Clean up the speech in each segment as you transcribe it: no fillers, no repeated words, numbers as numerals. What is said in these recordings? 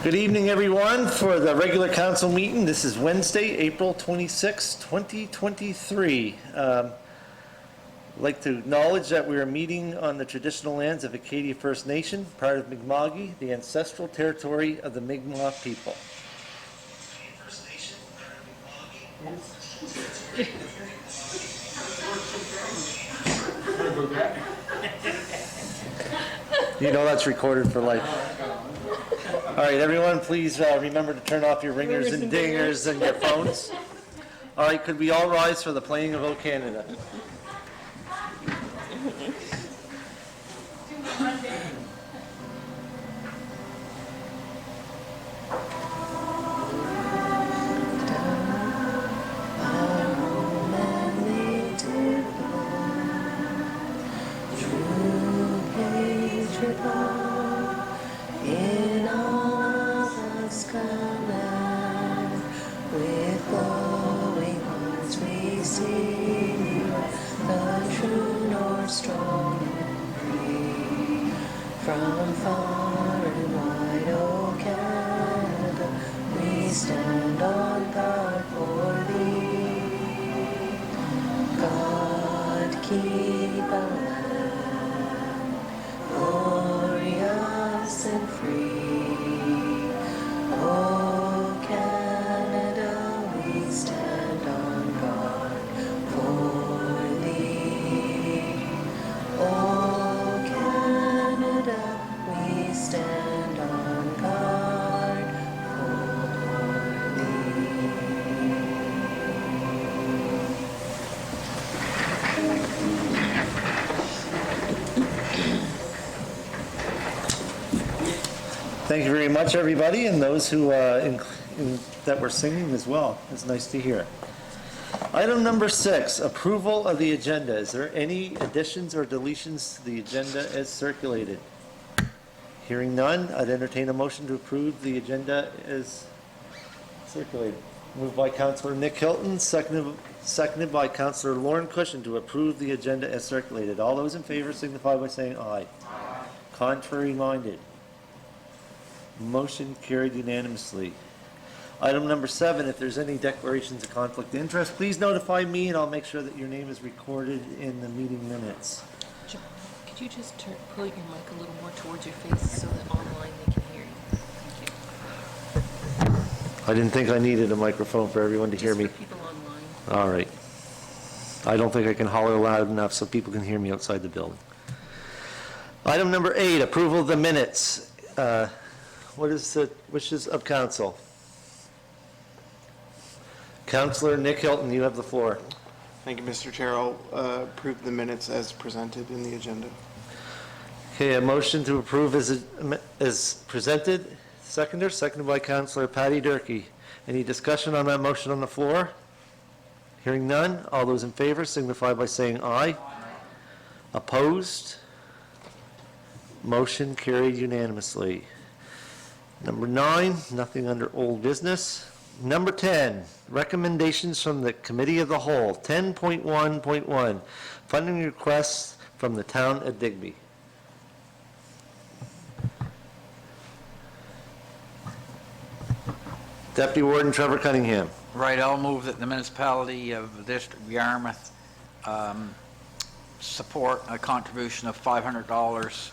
Good evening, everyone, for the regular council meeting. This is Wednesday, April 26, 2023. I'd like to acknowledge that we are meeting on the traditional lands of Acadia First Nation, part of Mi'kma'ki, the ancestral territory of the Mi'kmaq people. You know that's recorded for life. All right, everyone, please remember to turn off your ringers and dingers and your phones. All right, could we all rise for the playing of O Canada? In all of us command, with glowing hearts we sing, the true north strong and free. From far and wide, O Canada, we stand on guard for thee. God keep our land glorious and free. Oh, Canada, we stand on guard for thee. Oh, Canada, we stand on guard for thee. Thank you very much, everybody, and those who that were singing as well. It's nice to hear. Item number 6, approval of the agenda. Is there any additions or deletions to the agenda as circulated? Hearing none, I'd entertain a motion to approve the agenda as circulated. Moved by Councillor Nick Hilton, seconded by Councillor Lauren Cushion to approve the agenda as circulated. All those in favor signify by saying aye. Aye. Contrary minded. Motion carried unanimously. Item number 7, if there's any declarations of conflict of interest, please notify me and I'll make sure that your name is recorded in the meeting minutes. John, could you just pull your mic a little more towards your face so that online they can hear you? Thank you. I didn't think I needed a microphone for everyone to hear me. Just for people online. All right. I don't think I can holler loud enough so people can hear me outside the building. Item number 8, approval of the minutes. What is the wishes of council? Councillor Nick Hilton, you have the floor. Thank you, Mr. Chair. I'll approve the minutes as presented in the agenda. Okay, a motion to approve is presented. Seconded by Councillor Patty Durkee. Any discussion on that motion on the floor? Hearing none, all those in favor signify by saying aye. Aye. Opposed? Motion carried unanimously. Number 9, nothing under old business. Number 10, recommendations from the Committee of the Whole. 10.1.1, funding requests from the town of Digby. Deputy Warden Trevor Cunningham. Right, I'll move that the municipality of the District of Yarmouth support a contribution of $500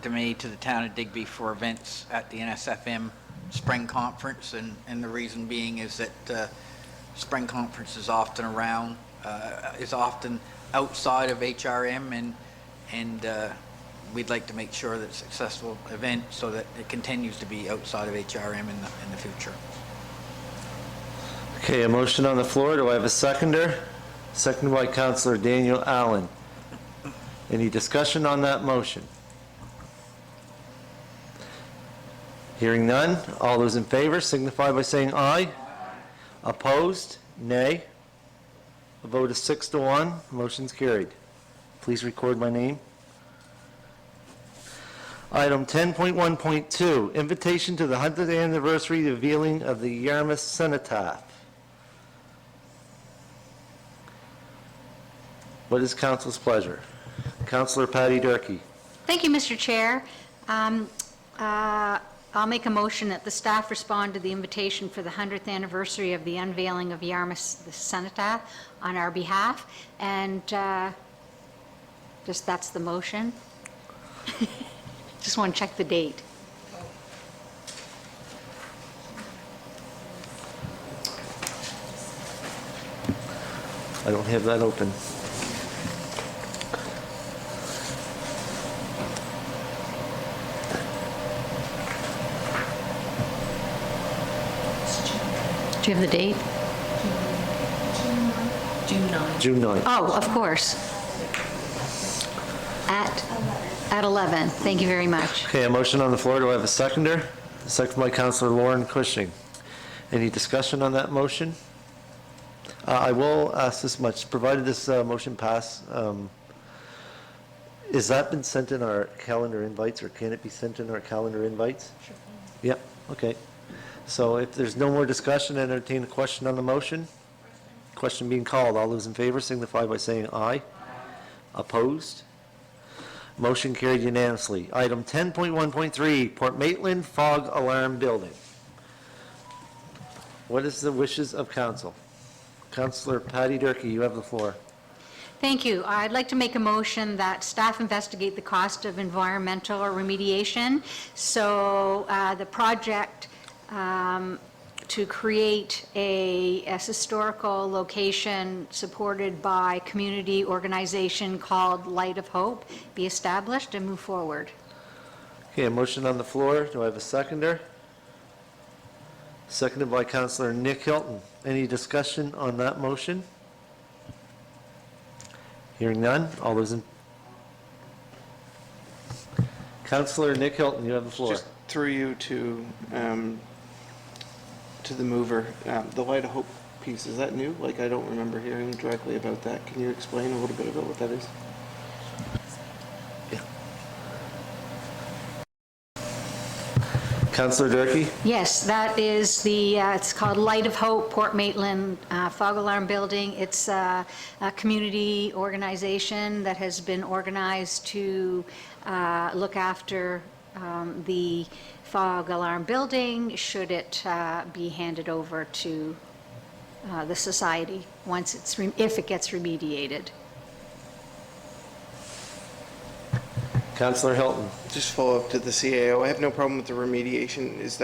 to me to the town of Digby for events at the NSFM Spring Conference, and the reason being is that Spring Conference is often outside of HRM, and we'd like to make sure that it's a successful event so that it continues to be outside of HRM in the future. Okay, a motion on the floor. Do I have a seconder? Seconded by Councillor Daniel Allen. Any discussion on that motion? Hearing none, all those in favor signify by saying aye. Aye. Opposed? Nay. A vote of 6-1. Motion's carried. Please record my name. Item 10.1.2, invitation to the 100th anniversary revealing of the Yarmouth Cenotaph. What is council's pleasure? Councillor Patty Durkee. Thank you, Mr. Chair. I'll make a motion that the staff respond to the invitation for the 100th anniversary of the unveiling of Yarmouth the Cenotaph on our behalf, and just that's the motion. Just want to check the date. I don't have that open. Do you have the date? June 9th. June 9th. Oh, of course. At 11. Thank you very much. Okay, a motion on the floor. Do I have a seconder? Second by Councillor Lauren Cushing. Any discussion on that motion? I will ask this much, provided this motion pass, has that been sent in our calendar invites, or can it be sent in our calendar invites? Sure. Yep, okay. So if there's no more discussion, entertain a question on the motion. Question being called. All those in favor signify by saying aye. Opposed? Motion carried unanimously. Item 10.1.3, Port Maitland Fog Alarm Building. What is the wishes of council? Councillor Patty Durkee, you have the floor. Thank you. I'd like to make a motion that staff investigate the cost of environmental remediation. So the project to create a historical location supported by community organization called Light of Hope be established and move forward. Okay, a motion on the floor. Do I have a seconder? Seconded by Councillor Nick Hilton. Any discussion on that motion? Hearing none. All those in... Councillor Nick Hilton, you have the floor. Just through you to the mover, the Light of Hope piece, is that new? Like, I don't remember hearing directly about that. Can you explain a little bit about what that is? Councillor Durkee? Yes, that is the, it's called Light of Hope, Port Maitland Fog Alarm Building. It's a community organization that has been organized to look after the fog alarm building, should it be handed over to the society once it's, if it gets remediated. Councillor Hilton? Just follow up to the CAO. I have no problem with the remediation. Is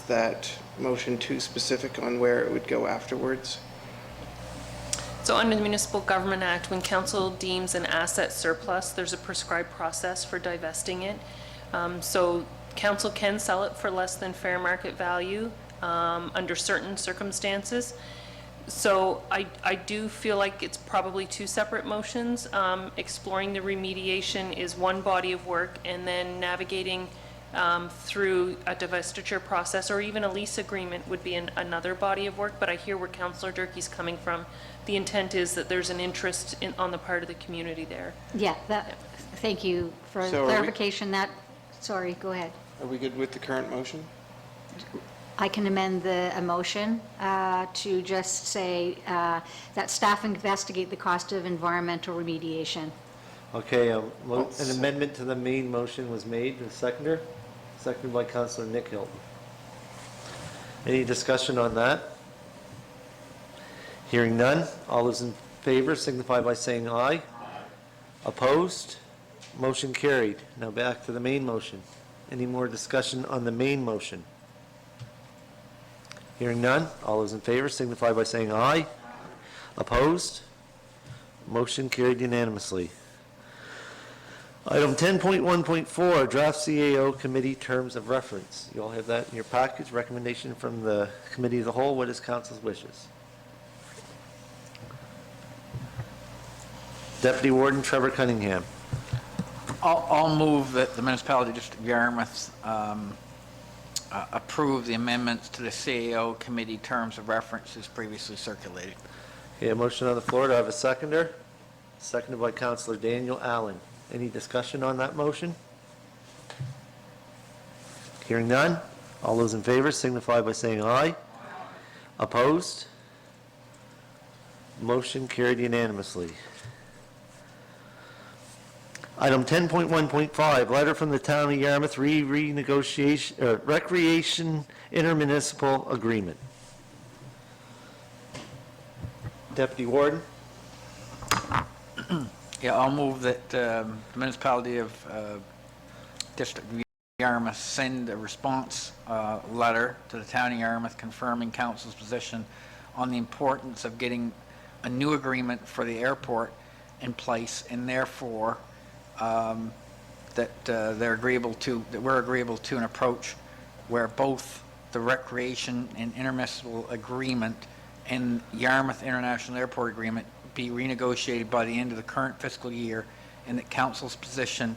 that motion too specific on where it would go afterwards? So under the Municipal Government Act, when council deems an asset surplus, there's a prescribed process for divesting it. So council can sell it for less than fair market value under certain circumstances. So I do feel like it's probably two separate motions. Exploring the remediation is one body of work, and then navigating through a divestiture process or even a lease agreement would be another body of work. But I hear where Councillor Durkee's coming from. The intent is that there's an interest on the part of the community there. Yeah, thank you for So are we- clarification. Sorry, go ahead. Are we good with the current motion? I can amend the motion to just say that staff investigate the cost of environmental remediation. Okay, an amendment to the main motion was made. The seconder? Seconded by Councillor Nick Hilton. Any discussion on that? Hearing none. All those in favor signify by saying aye. Opposed? Motion carried. Now back to the main motion. Any more discussion on the main motion? Hearing none. All those in favor signify by saying aye. Opposed? Motion carried unanimously. Item 10.1.4, draft CAO committee terms of reference. You all have that in your package. Recommendation from the committee of the whole. What is council's wishes? Deputy Warden Trevor Cunningham. I'll move that the municipality district of Yarmouth approve the amendments to the CAO committee terms of reference as previously circulated. Okay, a motion on the floor. Do I have a seconder? Seconded by Councillor Daniel Allen. Any discussion on that motion? Hearing none. All those in favor signify by saying aye. Opposed? Motion carried unanimously. Item 10.1.5, letter from the town of Yarmouth renegotiation, recreation intermunicipal agreement. Deputy Warden? Yeah, I'll move that the municipality of District of Yarmouth send a response letter to the town of Yarmouth confirming council's position on the importance of getting a new agreement for the airport in place, and therefore that we're agreeable to an approach where both the recreation and intermunicipal agreement and Yarmouth International Airport agreement be renegotiated by the end of the current fiscal year, and that council's position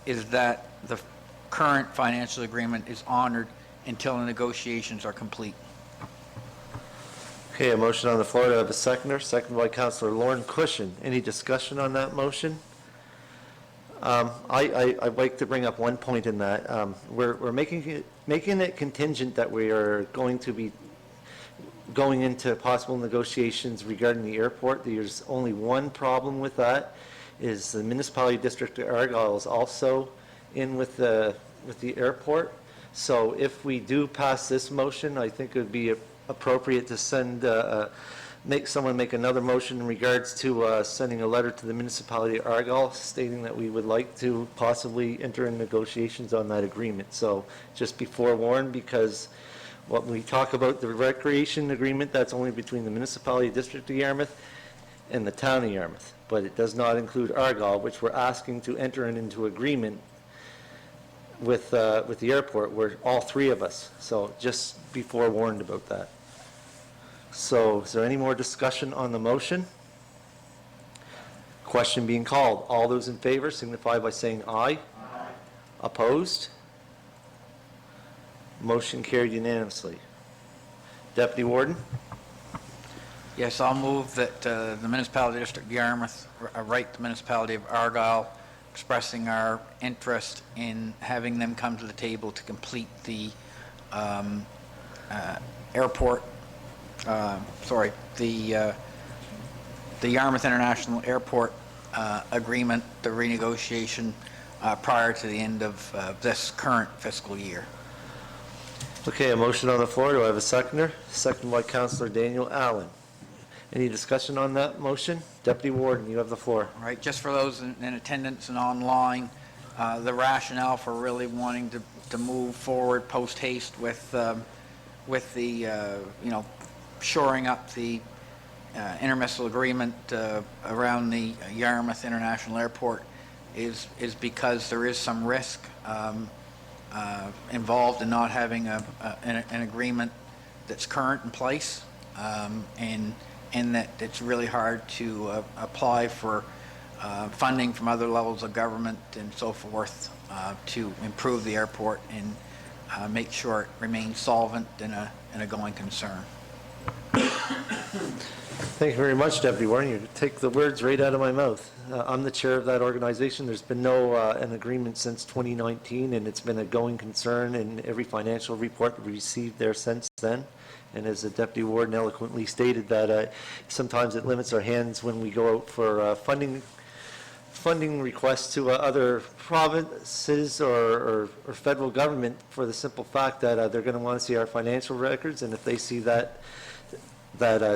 is that the current financial agreement is honored until the negotiations are complete. Okay, a motion on the floor. Do I have a seconder? Seconded by Councillor Lauren Cushion. Any discussion on that motion? I'd like to bring up one point in that. We're making it contingent that we are going to be going into possible negotiations regarding the airport. There's only one problem with that, is the municipality district of Argyle is also in with the airport. So if we do pass this motion, I think it would be appropriate to send, someone make another motion in regards to sending a letter to the municipality of Argyle stating that we would like to possibly enter in negotiations on that agreement. So just be forewarned, because when we talk about the recreation agreement, that's only between the municipality district of Yarmouth and the town of Yarmouth, but it does not include Argyle, which we're asking to enter into agreement with the airport. We're all three of us, so just be forewarned about that. So is there any more discussion on the motion? Question being called. All those in favor signify by saying aye. Aye. Opposed? Motion carried unanimously. Deputy Warden? Yes, I'll move that the municipality district of Yarmouth write the municipality of Argyle expressing our interest in having them come to the table to complete the airport, the Yarmouth International Airport agreement, the renegotiation prior to the end of this current fiscal year. Okay, a motion on the floor. Do I have a seconder? Seconded by Councillor Daniel Allen. Any discussion on that motion? Deputy Warden, you have the floor. All right, just for those in attendance and online, the rationale for really wanting to move forward post haste with the shoring up the intermunicipal agreement around the Yarmouth International Airport is because there is some risk involved in not having an agreement that's current in place, and that it's really hard to apply for funding from other levels of government and so forth to improve the airport and make sure it remains solvent and a going concern. Thank you very much, Deputy Warden. You take the words right out of my mouth. I'm the chair of that organization. There's been no an agreement since 2019, and it's been a going concern in every financial report we received there since then. And as the Deputy Warden eloquently stated, that sometimes it limits our hands when we go out for funding requests to other provinces or federal government, for the simple fact that they're going to want to see our financial records, and if they see that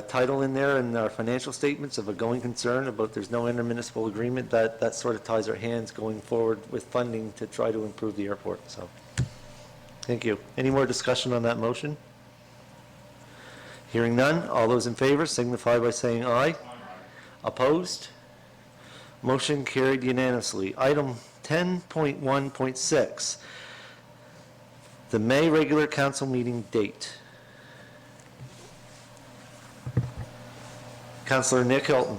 title in there in our financial statements of a going concern about there's no intermunicipal agreement, that sort of ties our hands going forward with funding to try to improve the airport. So, thank you. Any more discussion on that motion? Hearing none, all those in favor signify by saying aye. Opposed? Motion carried unanimously. Item 10.1.6, the May regular council meeting date. Councillor Nick Hilton.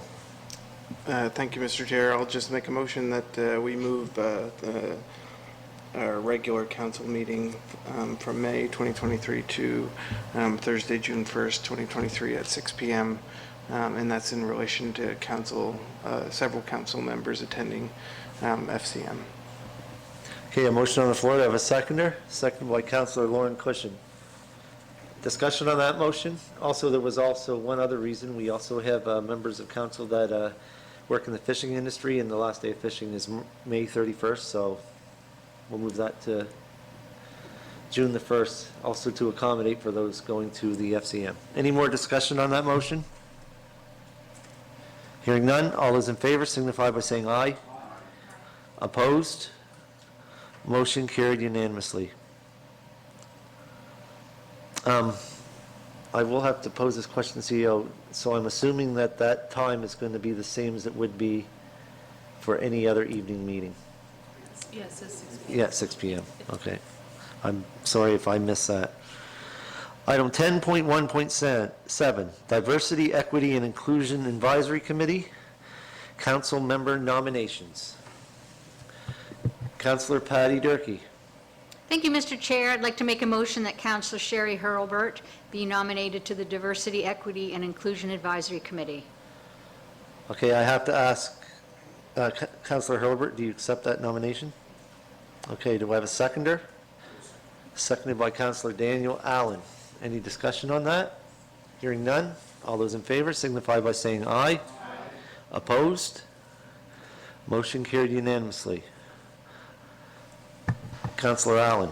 Thank you, Mr. Chair. I'll just make a motion that we move our regular council meeting from May 2023 to Thursday, June 1st, 2023 at 6 p.m. And that's in relation to several council members attending FCM. Okay, a motion on the floor. Do I have a seconder? Seconded by Councillor Lauren Cushion. Discussion on that motion? Also, there was also one other reason. We also have members of council that work in the fishing industry, and the last day of fishing is May 31st, so we'll move that to June the 1st, also to accommodate for those going to the FCM. Any more discussion on that motion? Hearing none, all those in favor signify by saying aye. Opposed? Motion carried unanimously. I will have to pose this question, CEO, so I'm assuming that that time is going to be the same as it would be for any other evening meeting? Yes, it says 6 p.m. Yeah, 6 PM, okay. I'm sorry if I missed that. Item 10.1.7, Diversity, Equity, and Inclusion Advisory Committee, council member nominations. Councillor Patty Durkee. Thank you, Mr. Chair. I'd like to make a motion that Councillor Sherry Hurlbert be nominated to the Diversity, Equity, and Inclusion Advisory Committee. Okay, I have to ask, Councillor Hurlbert, do you accept that nomination? Okay, do I have a seconder? Seconded by Councillor Daniel Allen. Any discussion on that? Hearing none. All those in favor signify by saying aye. Opposed? Motion carried unanimously. Councillor Allen.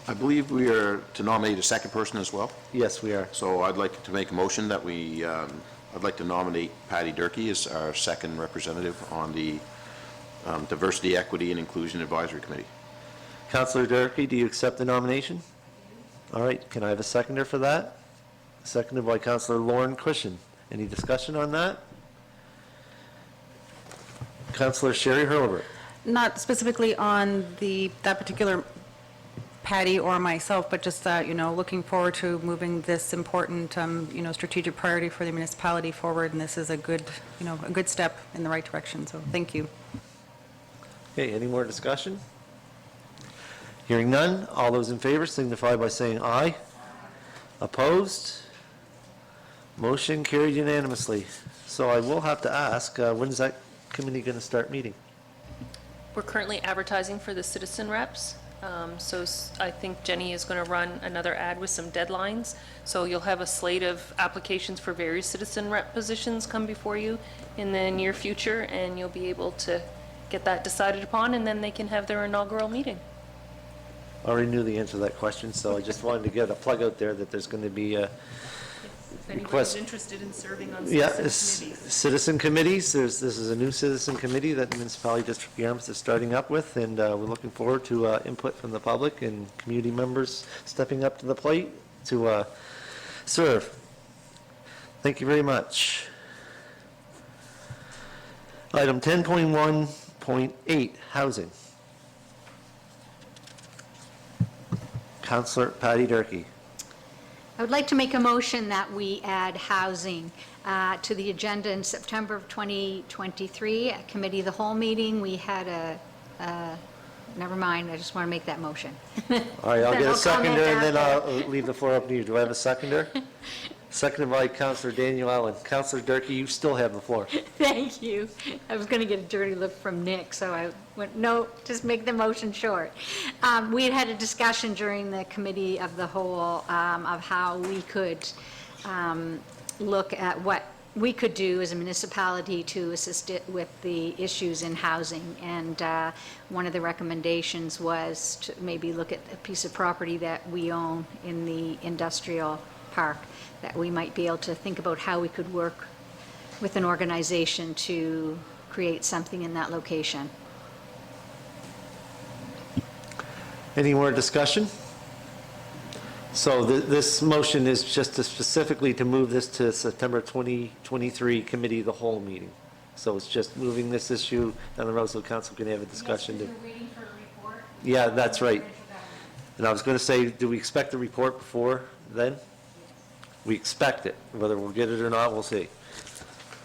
I believe we are to nominate a second person as well. Yes, we are. So I'd like to make a motion that I'd like to nominate Patty Durkee as our second representative on the Diversity, Equity, and Inclusion Advisory Committee. Councillor Durkee, do you accept the nomination? All right, can I have a seconder for that? Seconded by Councillor Lauren Cushion. Any discussion on that? Councillor Sherry Hurlbert. Not specifically on that particular Patty or myself, but just, looking forward to moving this important, strategic priority for the municipality forward, and this is a good step in the right direction, so thank you. Okay, any more discussion? Hearing none, all those in favor signify by saying aye. Opposed? Motion carried unanimously. So I will have to ask, when is that committee going to start meeting? We're currently advertising for the citizen reps. I think Jenny is going to run another ad with some deadlines. So you'll have a slate of applications for various citizen rep positions come before you in the near future, and you'll be able to get that decided upon, and then they can have their inaugural meeting. I already knew the answer to that question, so I just wanted to get a plug out there that there's going to be a If anybody's request. interested in serving on Yeah, citizen committees. citizen committees. This is a new citizen committee that the Municipality District of Yarmouth is starting up with, and we're looking forward to input from the public and community members stepping up to the plate to serve. Thank you very much. Item 10.1.8, housing. Councillor Patty Durkee. I would like to make a motion that we add housing to the agenda in September of 2023, at Committee of the Whole meeting. We had never mind, I just want to make that motion. All right, I'll Then get a I'll comment seconder, and then after. I'll leave the floor up to you. Do I have a seconder? Seconded by Councillor Daniel Allen. Councillor Durkee, you still have the floor. Thank you. I was going to get a dirty look from Nick, so I went, no, just make the motion short. We had a discussion during the Committee of the Whole of how we could look at what we could do as a municipality to assist it with the issues in housing. And one of the recommendations was to maybe look at a piece of property that we own in the industrial park, that we might be able to think about how we could work with an organization to create something in that location. Any more discussion? So this motion is just specifically to move this to September 2023 Committee of the Whole meeting. So it's just moving this issue down the road so council can have a discussion. waiting for a report. Yeah, that's right. And I was going to say, do we expect the report before then? We expect it. Whether we'll get it or not, we'll see.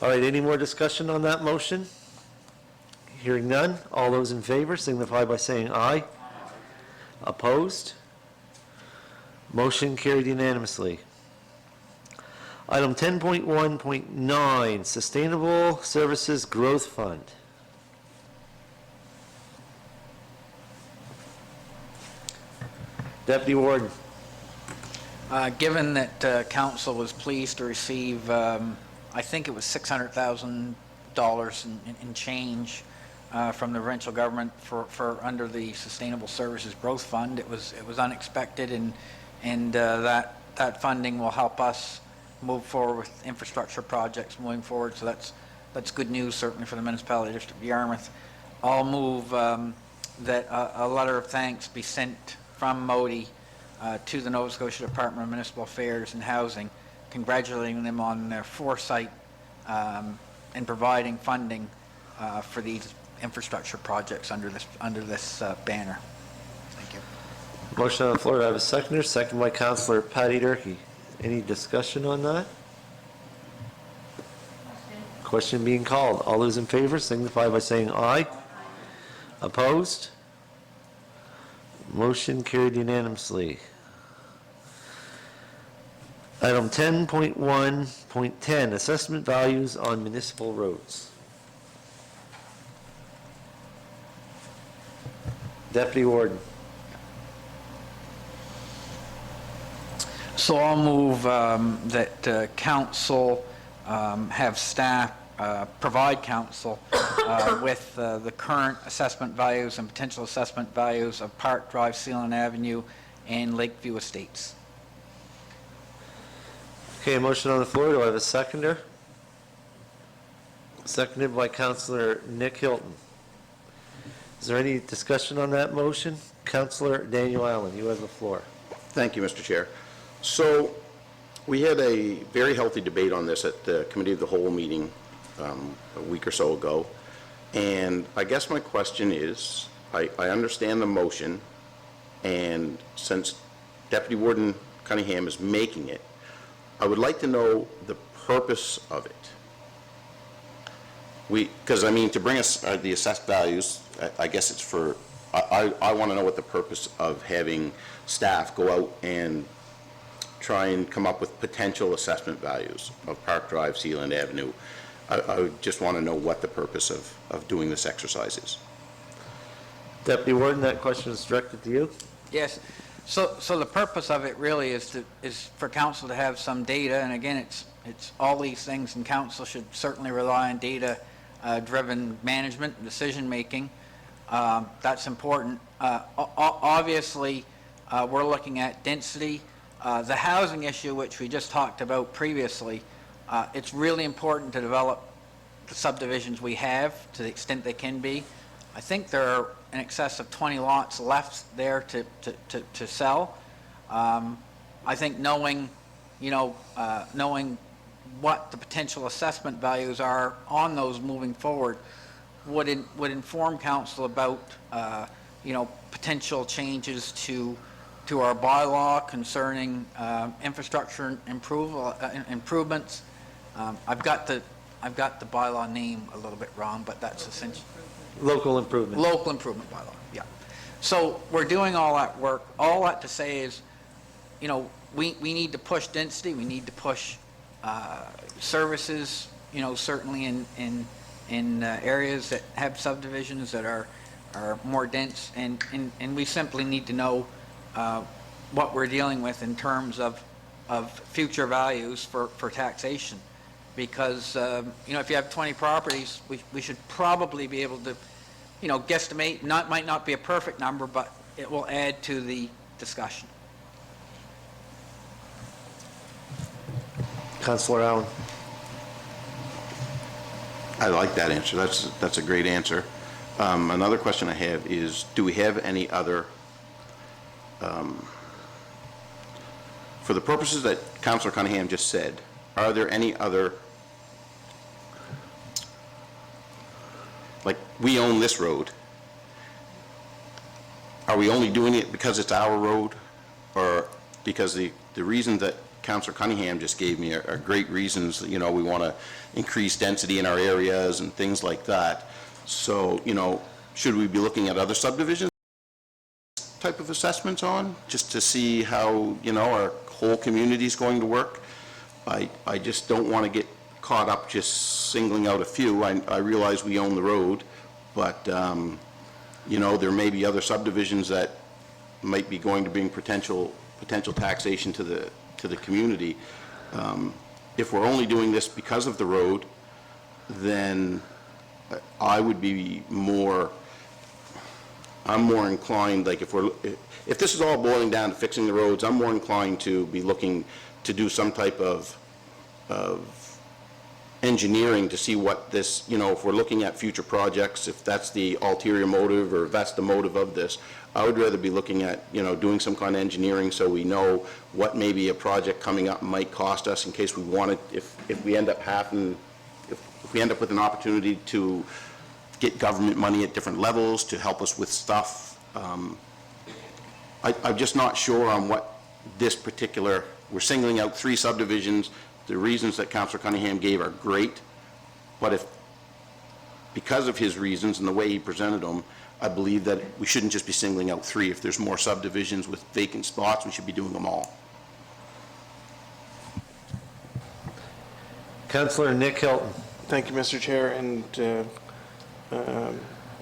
All right, any more discussion on that motion? Hearing none, all those in favor signify by saying aye. Opposed? Motion carried unanimously. Item 10.1.9, Sustainable Services Growth Fund. Deputy Warden. Given that council was pleased to receive, I think it was $600,000 dollars and change from the provincial government for under the Sustainable Services Growth Fund. It was unexpected, and that funding will help us move forward with infrastructure projects moving forward. So that's good news, certainly for the municipality district of Yarmouth. I'll move that a letter of thanks be sent from Modi to the Nova Scotia Department of Municipal Affairs and Housing, congratulating them on their foresight in providing funding for these infrastructure projects under this banner. Thank you. Motion on the floor, do I have a seconder? Second by Councillor Patty Durkee. Any discussion on that? Question being called. All those in favor signify by saying aye. Opposed? Motion carried unanimously. Item 10.1.10, assessment values on municipal roads. Deputy Warden. So I'll move that council have staff provide council with the current assessment values and potential assessment values of Park Drive, Sealand Avenue, and Lakeview Estates. Okay, a motion on the floor. Do I have a seconder? Seconded by Councillor Nick Hilton. Is there any discussion on that motion? Councillor Daniel Allen, you have the floor. Thank you, Mr. Chair. So we had a very healthy debate on this at the Committee of the Whole meeting a week or so ago. And I guess my question is, I understand the motion, and since Deputy Warden Cunningham is making it, I would like to know the purpose of it. Because, I mean, to bring us the assessed values, I guess it's for, I want to know what the purpose of having staff go out and try and come up with potential assessment values of Park Drive, Sealand Avenue. I would just want to know what the purpose of doing this exercise is. Deputy Warden, that question is directed to you. Yes. So the purpose of it really is for council to have some data, and again, it's all these things, and council should certainly rely on data driven management and decision making. That's important. Obviously, we're looking at density. The housing issue, which we just talked about previously, it's really important to develop the subdivisions we have to the extent they can be. I think there are in excess of 20 lots left there to sell. I think knowing what the potential assessment values are on those moving forward would inform council about potential changes to our bylaw concerning infrastructure improvements. I've got the bylaw name a little bit wrong, but that's essentially Local improvement. local improvement bylaw. Yeah. So we're doing all that work. All that to say is, we need to push density. We need to push services. Certainly in areas that have subdivisions that are more dense, and we simply need to know what we're dealing with in terms of future values for taxation. Because, if you have 20 properties, we should probably be able to, guesstimate, might not be a perfect number, but it will add to the discussion. Councillor Allen. I like that answer. That's a great answer. Another question I have is, do we have any other, for the purposes that Councillor Cunningham just said, are there any other, like, we own this road. Are we only doing it because it's our road? Or because the reason that Councillor Cunningham just gave me are great reasons, we want to increase density in our areas and things like that. So, should we be looking at other subdivisions type of assessments on, just to see how, our whole community is going to work? I just don't want to get caught up just singling out a few. I realize we own the road, but, there may be other subdivisions that might be going to bring potential taxation to the community. If we're only doing this because of the road, then I would be I'm more inclined, like if this is all boiling down to fixing the roads, I'm more inclined to be looking to do some type of engineering to see what this, if we're looking at future projects, if that's the ulterior motive or if that's the motive of this, I would rather be looking at, doing some kind of engineering so we know what maybe a project coming up might cost us in case we want it, if we end up if we end up with an opportunity to get government money at different levels to help us with stuff. I'm just not sure on what this particular, we're singling out 3 subdivisions. The reasons that Councillor Cunningham gave are great, but because of his reasons and the way he presented them, I believe that we shouldn't just be singling out 3. If there's more subdivisions with vacant spots, we should be doing them all. Councillor Nick Hilton. Thank you, Mr. Chair, and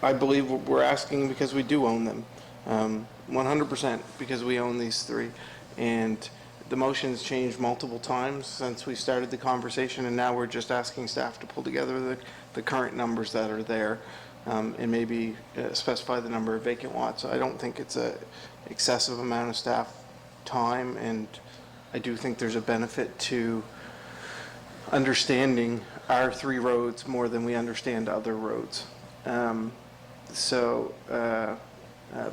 I believe we're asking because we do own them, 100% because we own these 3. And the motion's changed multiple times since we started the conversation, and now we're just asking staff to pull together the current numbers that are there and maybe specify the number of vacant lots. I don't think it's a excessive amount of staff time, and I do think there's a benefit to understanding our 3 roads more than we understand other roads.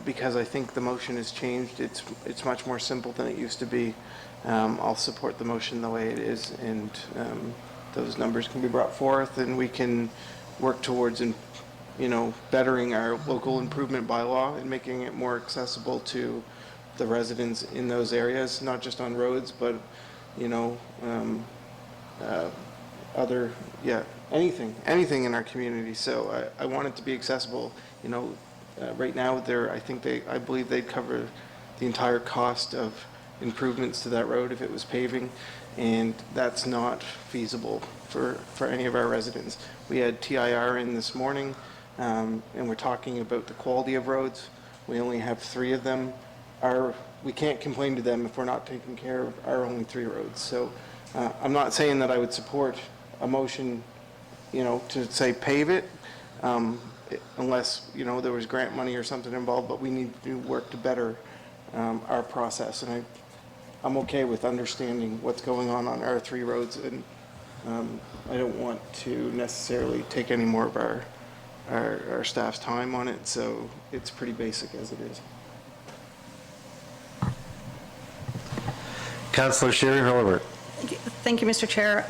Because I think the motion has changed, it's much more simple than it used to be. I'll support the motion the way it is, and those numbers can be brought forth, and we can work towards, bettering our local improvement bylaw and making it more accessible to the residents in those areas, not just on roads, but anything in our community. So I want it to be accessible. Right now, I believe they'd cover the entire cost of improvements to that road if it was paving, and that's not feasible for any of our residents. We had TIR in this morning, and we're talking about the quality of roads. We only have 3 of them. We can't complain to them if we're not taking care of our only 3 roads. So I'm not saying that I would support a motion, to say pave it, unless, there was grant money or something involved, but we need to do work to better our process. And I'm okay with understanding what's going on our 3 roads, and I don't want to necessarily take any more of our staff's time on it, so it's pretty basic as it is. Councillor Sherry Hurlbert. Thank you, Mr. Chair.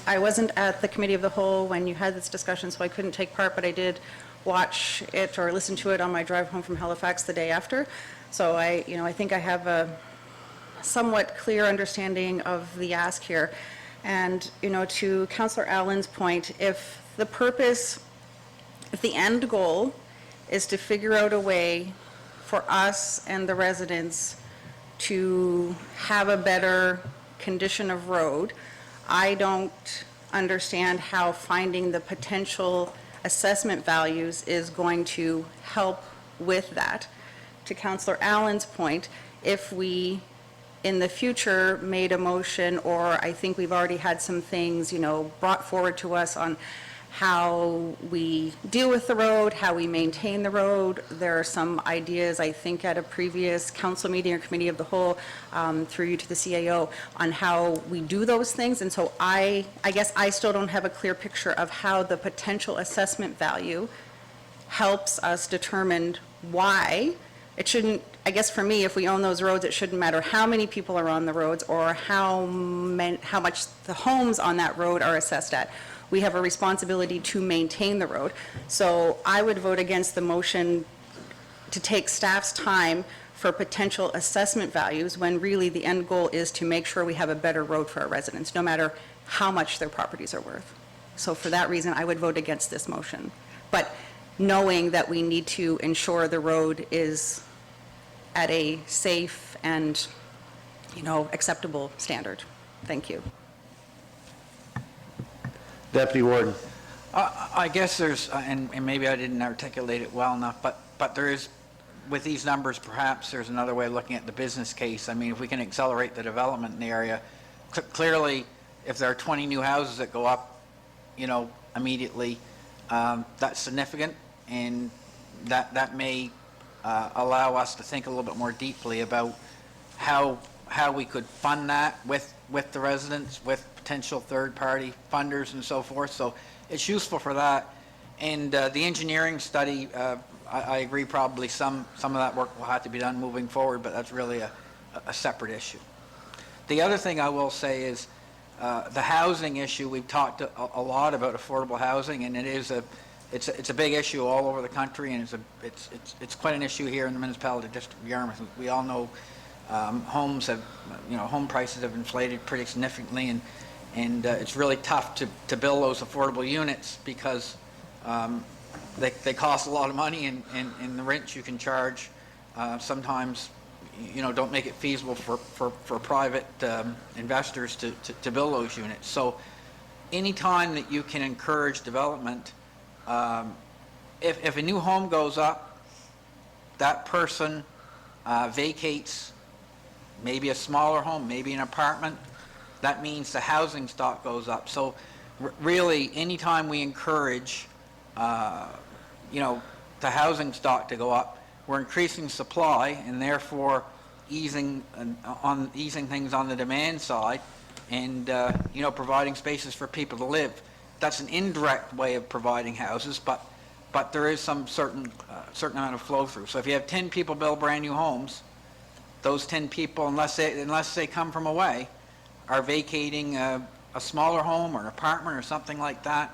I wasn't at the Committee of the Whole when you had this discussion, so I couldn't take part, but I did watch it or listen to it on my drive home from Halifax the day after. So I think I have a somewhat clear understanding of the ask here. And, to Councillor Allen's point, if the end goal is to figure out a way for us and the residents to have a better condition of road, I don't understand how finding the potential assessment values is going to help with that. To Councillor Allen's point, if we in the future made a motion, or I think we've already had some things, brought forward to us on how we deal with the road, how we maintain the road. There are some ideas, I think, at a previous council meeting or Committee of the Whole, through you to the CAO, on how we do those things. And so I guess I still don't have a clear picture of how the potential assessment value helps us determine why it shouldn't, I guess for me, if we own those roads, it shouldn't matter how many people are on the roads or how much the homes on that road are assessed at. We have a responsibility to maintain the road. So I would vote against the motion to take staff's time for potential assessment values when really the end goal is to make sure we have a better road for our residents, no matter how much their properties are worth. So for that reason, I would vote against this motion. But knowing that we need to ensure the road is at a safe and, acceptable standard. Thank you. Deputy Warden. I guess there's, and maybe I didn't articulate it well enough, but there is, with these numbers, perhaps there's another way of looking at the business case. I mean, if we can accelerate the development in the area, clearly, if there are 20 new houses that go up, immediately, that's significant, and that may allow us to think a little bit more deeply about how we could fund that with the residents, with potential third-party funders and so forth. So it's useful for that. And the engineering study, I agree, probably some of that work will have to be done moving forward, but that's really a separate issue. The other thing I will say is the housing issue. We've talked a lot about affordable housing, and it's a big issue all over the country, and it's quite an issue here in the municipality district of Yarmouth. We all know homes have, home prices have inflated pretty significantly, and it's really tough to build those affordable units because they cost a lot of money, and the rents you can charge sometimes don't make it feasible for private investors to build those units. So anytime that you can encourage development, if a new home goes up, that person vacates maybe a smaller home, maybe an apartment, that means the housing stock goes up. So really, anytime we encourage the housing stock to go up, we're increasing supply and therefore easing things on the demand side, and providing spaces for people to live. That's an indirect way of providing houses, but there is some certain amount of flow through. So if you have 10 people build brand new homes, those 10 people, unless they come from away, are vacating a smaller home or an apartment or something like that,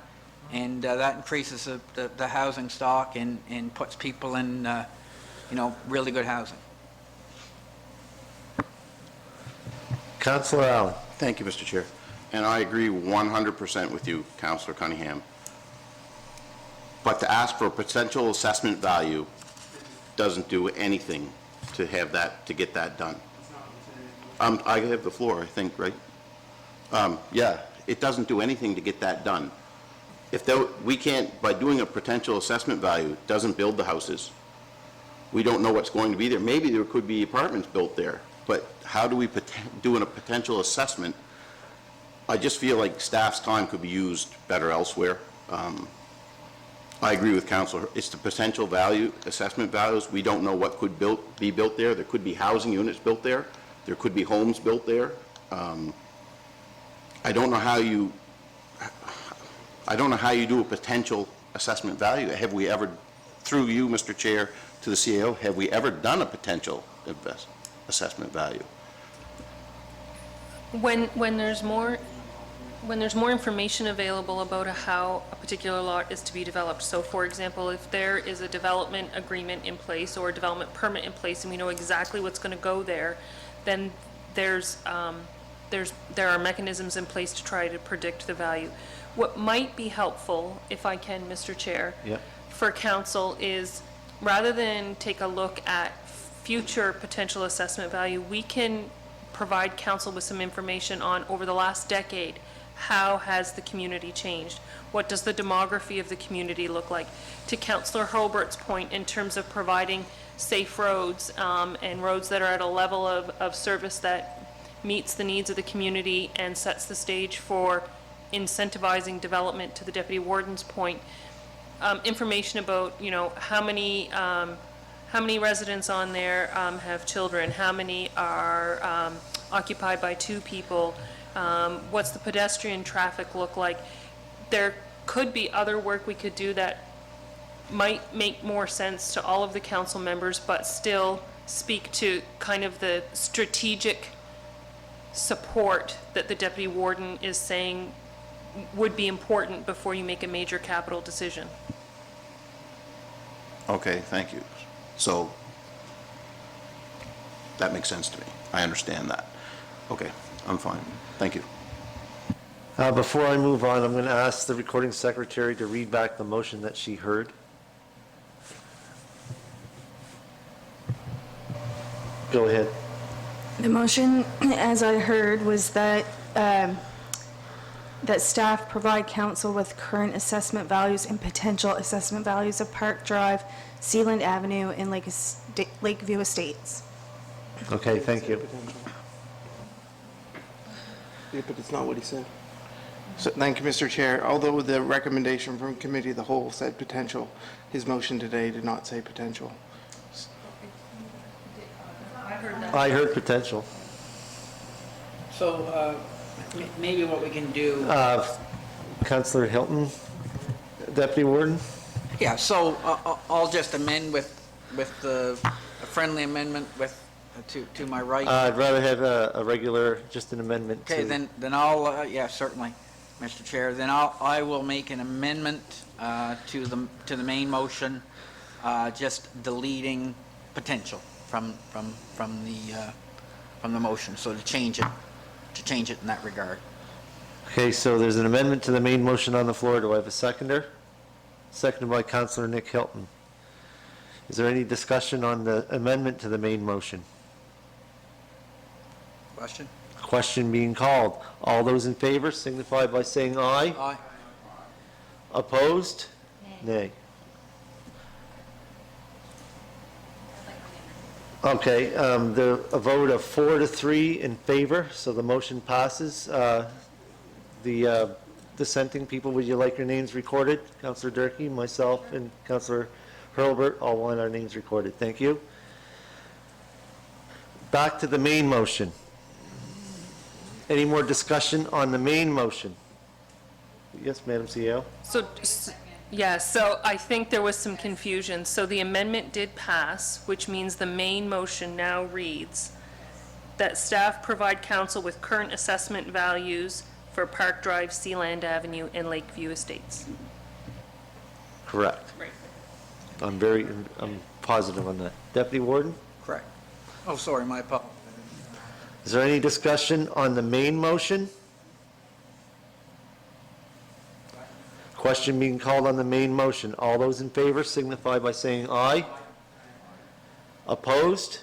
and that increases the housing stock and puts people in really good housing. Councillor Allen. Thank you, Mr. Chair. And I agree 100% with you, Councillor Cunningham. But to ask for a potential assessment value doesn't do anything to get that done. I have the floor, I think, right? Yeah, it doesn't do anything to get that done. We can't, by doing a potential assessment value, doesn't build the houses. We don't know what's going to be there. Maybe there could be apartments built there, but how do we do a potential assessment? I just feel like staff's time could be used better elsewhere. I agree with Councillor. It's the potential value, assessment values. We don't know what could be built there. There could be housing units built there. There could be homes built there. I don't know how you do a potential assessment value. Have we ever, through you, Mr. Chair, to the CAO, have we ever done a potential assessment value? When there's more information available about how a particular lot is to be developed. So for example, if there is a development agreement in place or a development permit in place and we know exactly what's going to go there, then there are mechanisms in place to try to predict the value. What might be helpful, if I can, Mr. Chair, for council is, rather than take a look at future potential assessment value, we can provide council with some information on, over the last decade, how has the community changed? What does the demography of the community look like? To Councillor Hurlbert's point, in terms of providing safe roads and roads that are at a level of service that meets the needs of the community and sets the stage for incentivizing development, to the Deputy Warden's point, information about, how many residents on there have children, how many are occupied by 2 people, what's the pedestrian traffic look like. There could be other work we could do that might make more sense to all of the council members, but still speak to kind of the strategic support that the Deputy Warden is saying would be important before you make a major capital decision. Okay, thank you. So that makes sense to me. I understand that. Okay, I'm fine. Thank you. Before I move on, I'm going to ask the recording secretary to read back the motion that she heard. Go ahead. The motion, as I heard, was that that staff provide council with current assessment values and potential assessment values of Park Drive, Sealand Avenue, and Lakeview Estates. Okay, thank you. Yeah, but it's not what he said. So, thank you, Mr. Chair. Although the recommendation from Committee of the Whole said potential, his motion today did not say potential. I heard potential. So maybe what we can do, Councillor Hilton, Deputy Warden? yeah, so I'll just amend with the a friendly amendment to my right. I'd rather have a regular, just an amendment to... Okay, then I'll, yeah, certainly, Mr. Chair, then I will make an amendment to the main motion, just deleting potential from the motion, so to change it in that regard. Okay, so there's an amendment to the main motion on the floor. Do I have a seconder? Seconded by Councillor Nick Hilton. Is there any discussion on the amendment to the main motion? Question? Question being called. All those in favor signify by saying aye. Aye. Opposed? Nay. Okay, a vote of 4-3 in favor, so the motion passes. The dissenting people, would you like your names recorded? Councillor Durkee, myself, and Councillor Hurlbert all want our names recorded. Thank you. Back to the main motion. Any more discussion on the main motion? Yes, Madam CEO? So I think there was some confusion. So the amendment did pass, which means the main motion now reads that staff provide council with current assessment values for Park Drive, Sealand Avenue, and Lakeview Estates. Correct. Right. I'm positive on that. Deputy Warden? Correct. Oh, sorry, my apologies. Is there any discussion on the main motion? Question being called on the main motion. All those in favor signify by saying aye. Opposed?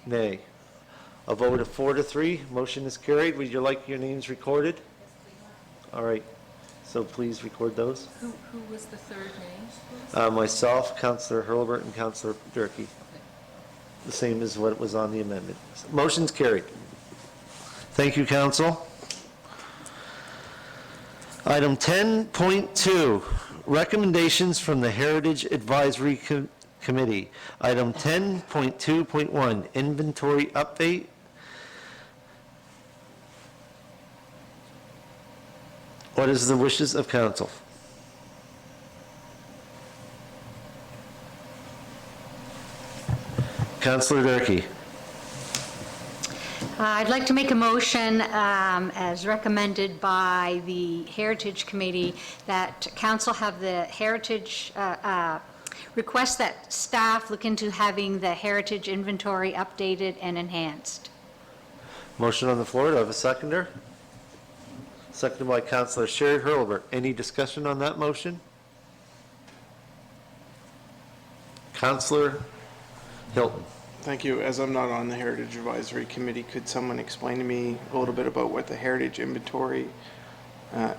Nay. A vote of 4-3, motion is carried. Would you like your names recorded? All right, so please record those. Who was the third name? Myself, Councillor Hurlbert, and Councillor Durkee. The same as what was on the amendment. Motion's carried. Thank you, Council. Item 10.2, recommendations from the Heritage Advisory Committee. Item 10.2.1, inventory update. What is the wishes of council? Councillor Durkee. I'd like to make a motion, as recommended by the Heritage Committee, that council have the Heritage, request that staff look into having the Heritage inventory updated and enhanced. Motion on the floor. Do I have a seconder? Seconded by Councillor Sherry Hurlbert. Any discussion on that motion? Councillor Hilton. Thank you. As I'm not on the Heritage Advisory Committee, could someone explain to me a little bit about what the Heritage Inventory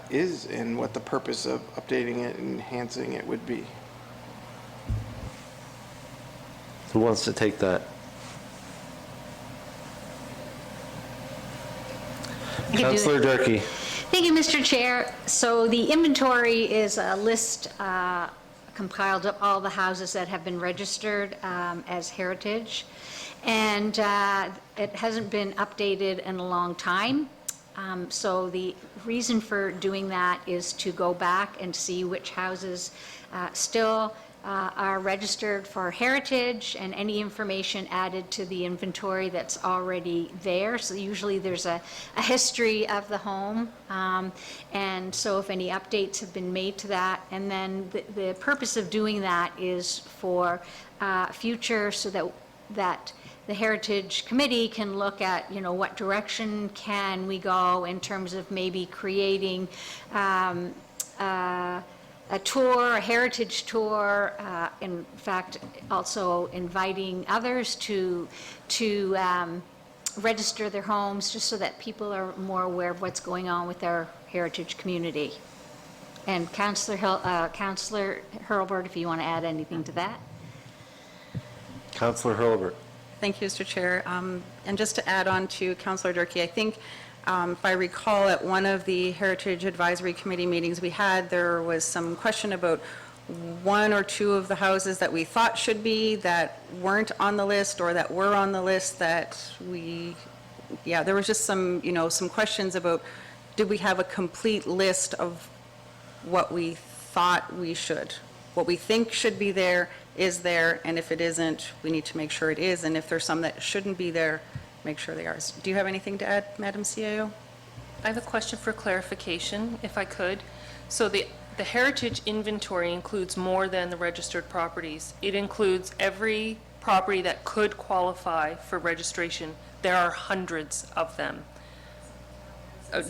is and what the purpose of updating it and enhancing it would be? Who wants to take that? Councillor Durkee. Thank you, Mr. Chair. So the inventory is a list compiled of all the houses that have been registered as heritage, and it hasn't been updated in a long time. So the reason for doing that is to go back and see which houses still are registered for heritage and any information added to the inventory that's already there. So usually there's a history of the home. And so if any updates have been made to that, and then the purpose of doing that is for future, so that the Heritage Committee can look at, you know, what direction can we go in terms of maybe creating a tour, a heritage tour, in fact, also inviting others to register their homes, just so that people are more aware of what's going on with their heritage community. And Councillor Hurlbert, if you want to add anything to that. Councillor Hurlbert. Thank you, Mr. Chair. And just to add on to Councillor Durkee, I think If I recall, at one of the Heritage Advisory Committee meetings we had, there was some question about one or two of the houses that we thought should be, that weren't on the list, or that were on the list that there was just some, some questions about, did we have a complete list of what we thought we should? What we think should be there is there, and if it isn't, we need to make sure it is, and if there's some that shouldn't be there, make sure they are. Do you have anything to add, Madam CAO? I have a question for clarification, if I could. So the heritage inventory includes more than the registered properties. It includes every property that could qualify for registration. There are hundreds of them.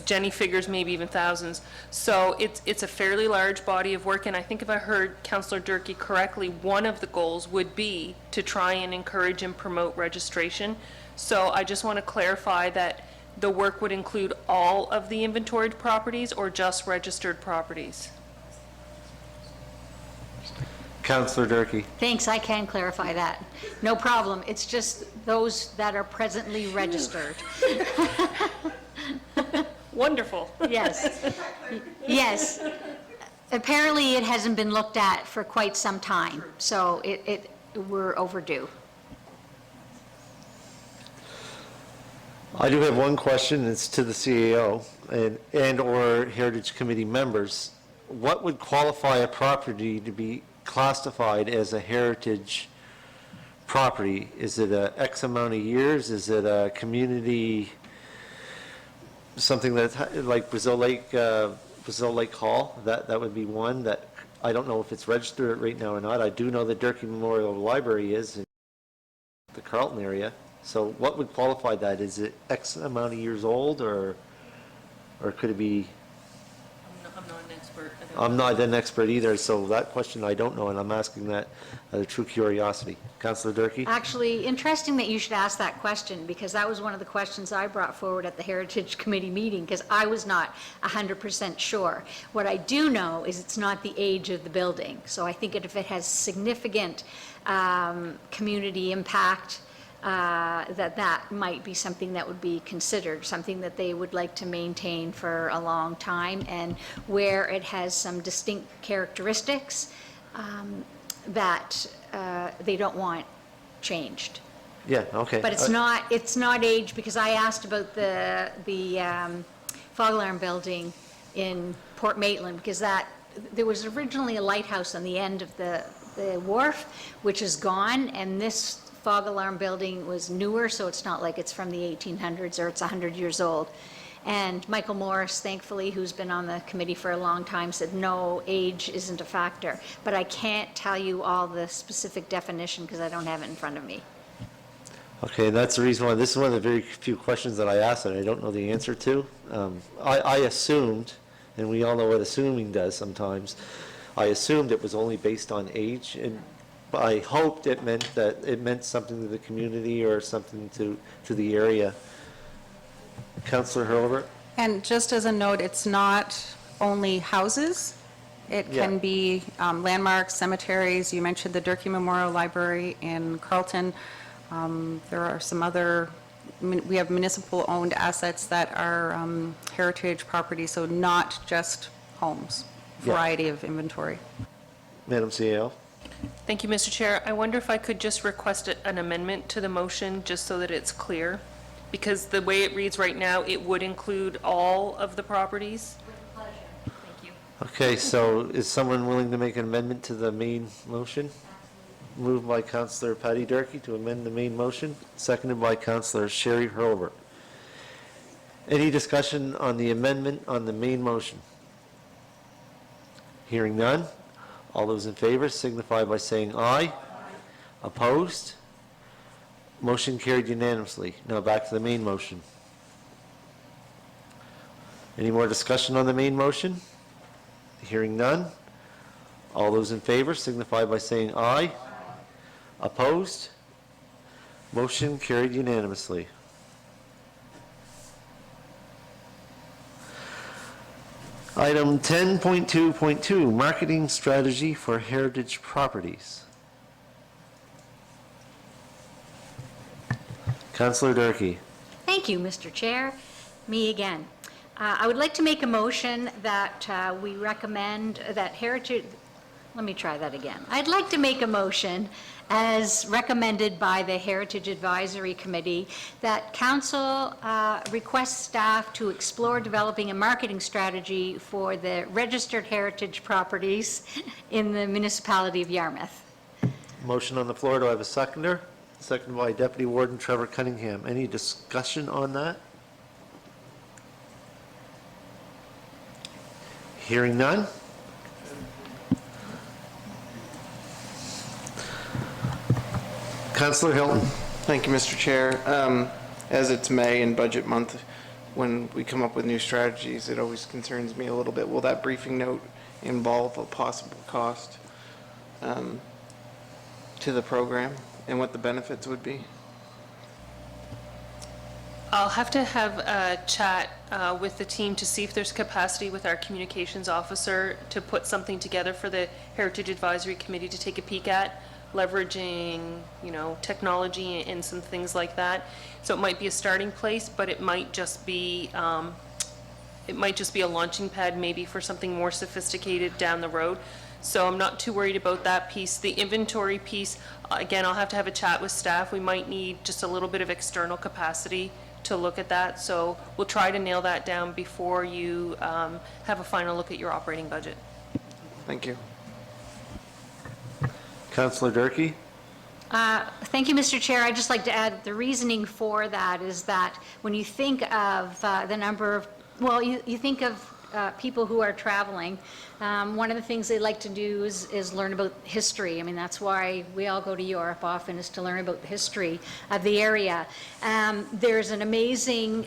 Jenny figures maybe even thousands. So it's a fairly large body of work, and I think if I heard Councillor Durkee correctly, one of the goals would be to try and encourage and promote registration. So I just want to clarify that the work would include all of the inventoried properties or just registered properties? Councillor Durkee. Thanks, I can clarify that. No problem. It's just those that are presently registered. Wonderful. Yes. Yes. Apparently, it hasn't been looked at for quite some time, so we're overdue. I do have one question, it's to the CAO and/or Heritage Committee members. What would qualify a property to be classified as a heritage property? Is it a X amount of years? Is it a community, something that's like Brazil Lake Hall? That would be one that, I don't know if it's registered right now or not. I do know the Durkee Memorial Library is in the Carlton area. So what would qualify that? Is it X amount of years old, or could it be? I'm not an expert. I'm not an expert either, so that question I don't know, and I'm asking that out of true curiosity. Councillor Durkee? Actually, interesting that you should ask that question, because that was one of the questions I brought forward at the Heritage Committee meeting, because I was not 100% sure. What I do know is it's not the age of the building. So I think if it has significant community impact, that might be something that would be considered, something that they would like to maintain for a long time, and where it has some distinct characteristics that they don't want changed. Yeah, okay. But it's not age, because I asked about the fog alarm building in Port Maitland, because there was originally a lighthouse on the end of the wharf, which is gone, and this fog alarm building was newer, so it's not like it's from the 1800s or it's 100 years old. And Michael Morris, thankfully, who's been on the committee for a long time, said no, age isn't a factor. But I can't tell you all the specific definition because I don't have it in front of me. Okay, and that's the reason why, this is one of the very few questions that I asked that I don't know the answer to. I assumed, and we all know what assuming does sometimes, I assumed it was only based on age, and I hoped it meant something to the community or something to the area. Councillor Hurlbert? And just as a note, it's not only houses. It can Yeah. be landmarks, cemeteries. You mentioned the Durkee Memorial Library in Carlton. There are some other, we have municipal-owned assets that are heritage property, so not just homes, Yeah. variety of inventory. Madam CAO? Thank you, Mr. Chair. I wonder if I could just request an amendment to the motion, just so that it's clear? Because the way it reads right now, it would include all of the properties. With pleasure. Thank you. Okay, so is someone willing to make an amendment to the main motion? Moved by Councillor Patty Durkee to amend the main motion, seconded by Councillor Sherry Hurlbert. Any discussion on the amendment on the main motion? Hearing none. All those in favor signify by saying aye. Opposed? Motion carried unanimously. Now back to the main motion. Any more discussion on the main motion? Hearing none. All those in favor signify by saying aye. Opposed? Motion carried unanimously. Item 10.2.2, marketing strategy for heritage properties. Councillor Durkee. Thank you, Mr. Chair. Me again. I would like to make a motion that we recommend that Heritage, let me try that again. I'd like to make a motion as recommended by the Heritage Advisory Committee that council requests staff to explore developing a marketing strategy for the registered heritage properties in the municipality of Yarmouth. Motion on the floor, do I have a seconder? Seconded by Deputy Warden Trevor Cunningham. Any discussion on that? Hearing none? Councillor Hilton. Thank you, Mr. Chair. As it's May and budget month, when we come up with new strategies, it always concerns me a little bit. Will that briefing note involve a possible cost to the program and what the benefits would be? I'll have to have a chat with the team to see if there's capacity with our communications officer to put something together for the Heritage Advisory Committee to take a peek at, leveraging, technology and some things like that. So it might be a starting place, but it might just be a launching pad maybe for something more sophisticated down the road. So I'm not too worried about that piece. The inventory piece, again, I'll have to have a chat with staff. We might need just a little bit of external capacity to look at that. So we'll try to nail that down before you have a final look at your operating budget. Thank you. Councillor Durkee. Thank you, Mr. Chair. I'd just like to add the reasoning for that is that when you think of the number of, you think of people who are traveling, one of the things they like to do is learn about history. I mean, that's why we all go to Europe often, is to learn about the history of the area. There's an amazing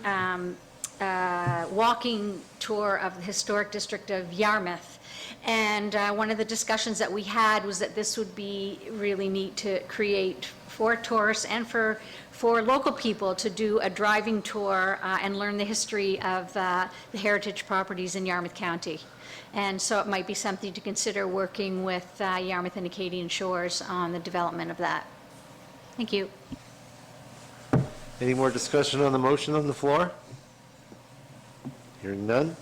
walking tour of the historic district of Yarmouth. And one of the discussions that we had was that this would be really neat to create for tourists and for local people to do a driving tour and learn the history of the heritage properties in Yarmouth County. And so it might be something to consider working with Yarmouth and Acadian Shores on the development of that. Thank you. Any more discussion on the motion on the floor? Hearing none.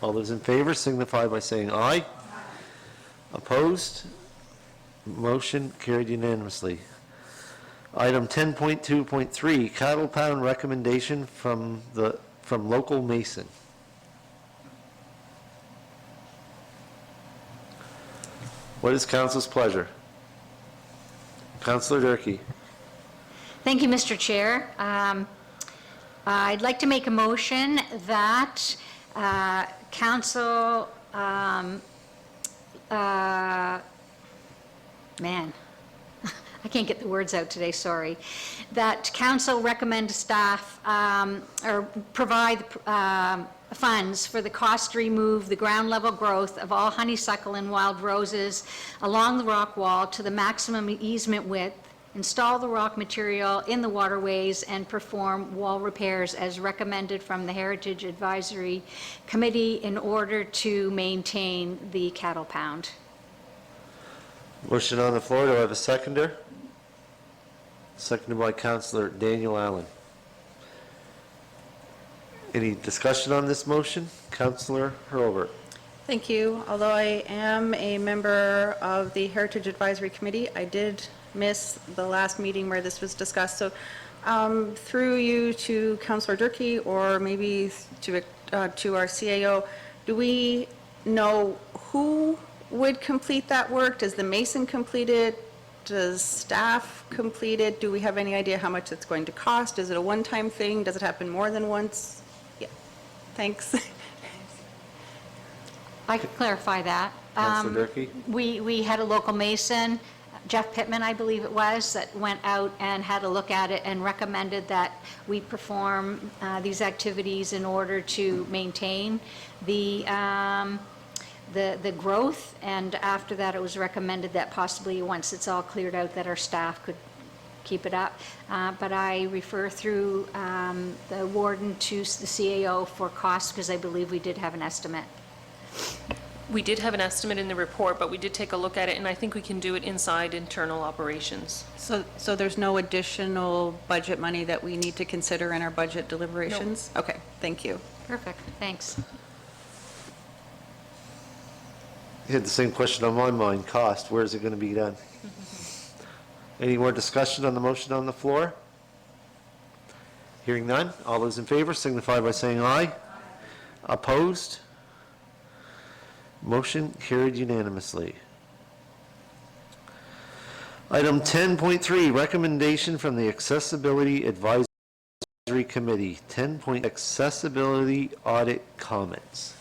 All those in favor signify by saying aye. Opposed? Motion carried unanimously. Item 10.2.3, cattle pound recommendation from local mason. What is council's pleasure? Councillor Durkee. Thank you, Mr. Chair. I'd like to make a motion that council, I can't get the words out today, sorry. That council recommend staff or provide funds for the cost to remove the ground level growth of all honeysuckle and wild roses along the rock wall to the maximum easement width, install the rock material in the waterways, and perform wall repairs as recommended from the Heritage Advisory Committee in order to maintain the cattle pound. Motion on the floor. Do I have a seconder? Seconded by Councillor Daniel Allen. Any discussion on this motion? Councillor Hurlbert. Thank you. Although I am a member of the Heritage Advisory Committee, I did miss the last meeting where this was discussed. So through you to Councillor Durkee, or maybe to our CAO, do we know who would complete that work? Does the mason complete it? Does staff complete it? Do we have any idea how much it's going to cost? Is it a one-time thing? Does it happen more than once? Yeah, thanks. I could clarify that. Councillor Durkee. We had a local mason, Jeff Pittman, I believe it was, that went out and had a look at it and recommended that we perform these activities in order to maintain the growth. And after that, it was recommended that possibly once it's all cleared out, that our staff could keep it up. But I refer through the warden to the CAO for costs, because I believe we did have an estimate. We did have an estimate in the report, but we did take a look at it, and I think we can do it inside internal operations. So there's no additional budget money that we need to consider in our budget deliberations? Okay, thank you. Perfect, thanks. You had the same question on my mind, cost, where is it going to be done? Any more discussion on the motion on the floor? Hearing none, all those in favor signify by saying aye. Opposed? Motion carried unanimously. Item 10.3, recommendation from the Accessibility Advisory Committee. 10 point accessibility audit comments.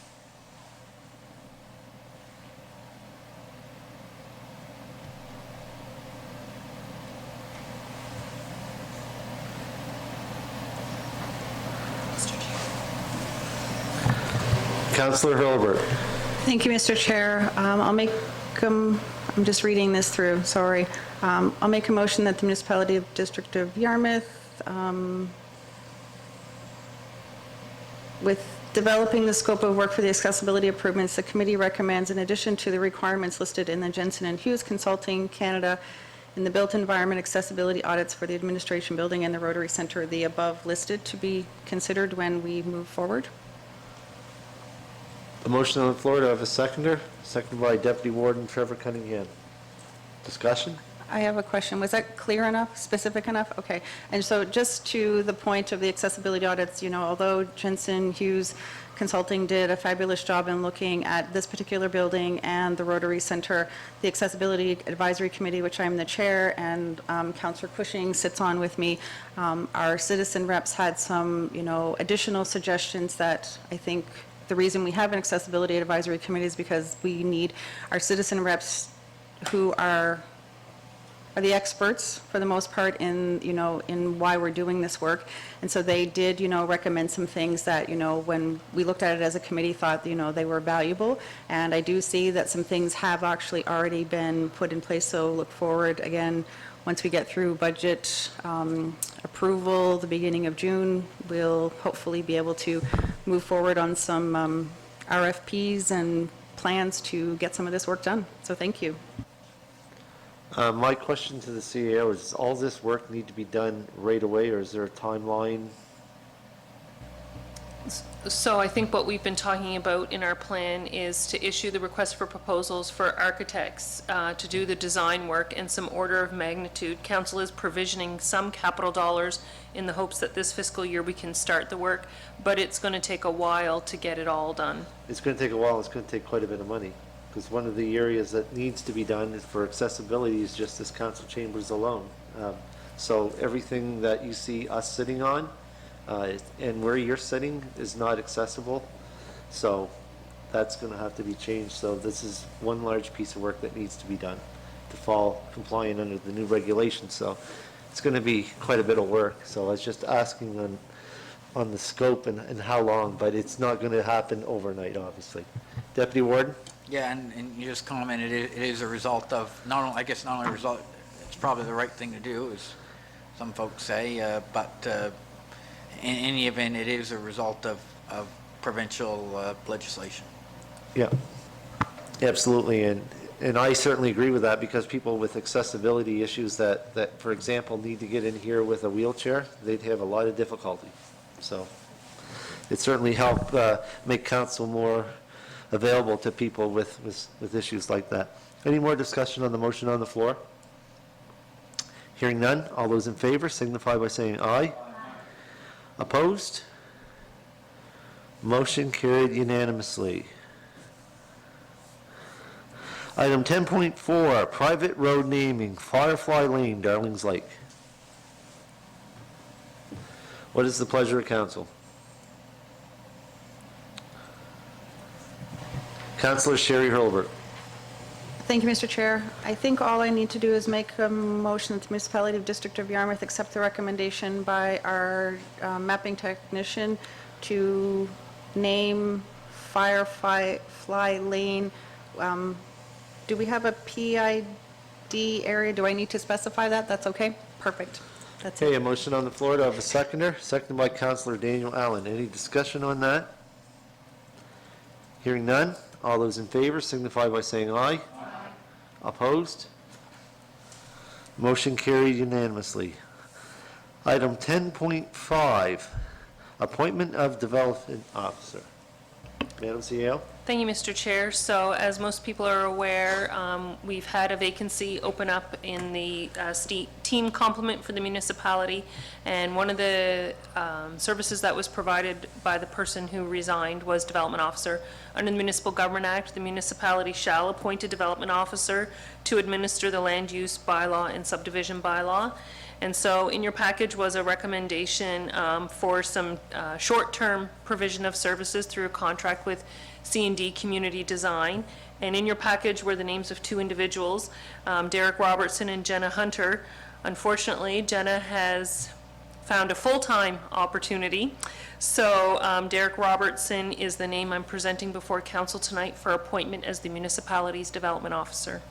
Councillor Hilbert. Thank you, Mr. Chair. I'll make, I'm just reading this through, sorry. I'll make a motion that the municipality of District of Yarmouth, with developing the scope of work for the accessibility improvements, the committee recommends, in addition to the requirements listed in the Jensen and Hughes Consulting Canada in the built environment accessibility audits for the administration building and the Rotary Centre, the above listed to be considered when we move forward. A motion on the floor, to have a seconder? Seconded by Deputy Warden Trevor Cunningham. Discussion? I have a question. Was that clear enough, specific enough? Okay. And so just to the point of the accessibility audits, you know, although Jensen Hughes Consulting did a fabulous job in looking at this particular building and the Rotary Centre, the Accessibility Advisory Committee, which I'm the chair, and Councillor Cushing sits on with me, our citizen reps had some, you know, additional suggestions that I think the reason we have an Accessibility Advisory Committee is because we need our citizen reps who are the experts for the most part in, you know, in why we're doing this work. And so they did, you know, recommend some things that, you know, when we looked at it as a committee, thought, you know, they were valuable. And I do see that some things have actually already been put in place. So look forward, again, once we get through budget approval, the beginning of June, we'll hopefully be able to move forward on some RFPs and plans to get some of this work done. So thank you. My question to the CEO is, does all this work need to be done right away, or is there a timeline? So I think what we've been talking about in our plan is to issue the request for proposals for architects to do the design work and some order of magnitude. Council is provisioning some capital dollars in the hopes that this fiscal year we can start the work, but it's going to take a while to get it all done. It's going to take a while, it's going to take quite a bit of money, because one of the areas that needs to be done is for accessibility is just this council chambers alone. So everything that you see us sitting on, and where you're sitting is not accessible, so that's going to have to be changed. So this is one large piece of work that needs to be done to fall compliant under the new regulations. So it's going to be quite a bit of work. So I was just asking on the scope and how long, but it's not going to happen overnight, obviously. Deputy Warden? Yeah, and you just commented, it is a result of, not only a result, it's probably the right thing to do, as some folks say, but in any event, it is a result of provincial legislation. Yeah, absolutely, and I certainly agree with that, because people with accessibility issues that, for example, need to get in here with a wheelchair, they'd have a lot of difficulty. So it certainly helped make council more available to people with issues like that. Any more discussion on the motion on the floor? Hearing none, all those in favor signify by saying aye. Opposed? Motion carried unanimously. Item 10.4, private road naming, Firefly Lane, Darlings Lake. What is the pleasure of council? Councillor Sherry Hurlbert. Thank you, Mr. Chair. I think all I need to do is make a motion that the municipality of District of Yarmouth accept the recommendation by our mapping technician to name Firefly Lane. Do we have a PID area? Do I need to specify that? That's okay? Perfect. That's Okay, it. a motion on the floor to have a seconder, seconded by Councillor Daniel Allen. Any discussion on that? Hearing none, All those in favor signify by saying aye. Opposed? Motion carried unanimously. Item 10.5, appointment of development officer. Madam CEO? Thank you, Mr. Chair. So as most people are aware, we've had a vacancy open up in the team complement for the municipality. And one of the services that was provided by the person who resigned was development officer. Under the Municipal Government Act, the municipality shall appoint a development officer to administer the land use bylaw and subdivision bylaw. And so in your package was a recommendation for some short-term provision of services through a contract with C&D Community Design. And in your package were the names of two individuals, Derek Robertson and Jenna Hunter. Unfortunately, Jenna has found a full-time opportunity. So Derek Robertson is the name I'm presenting before council tonight for appointment as the municipality's development officer.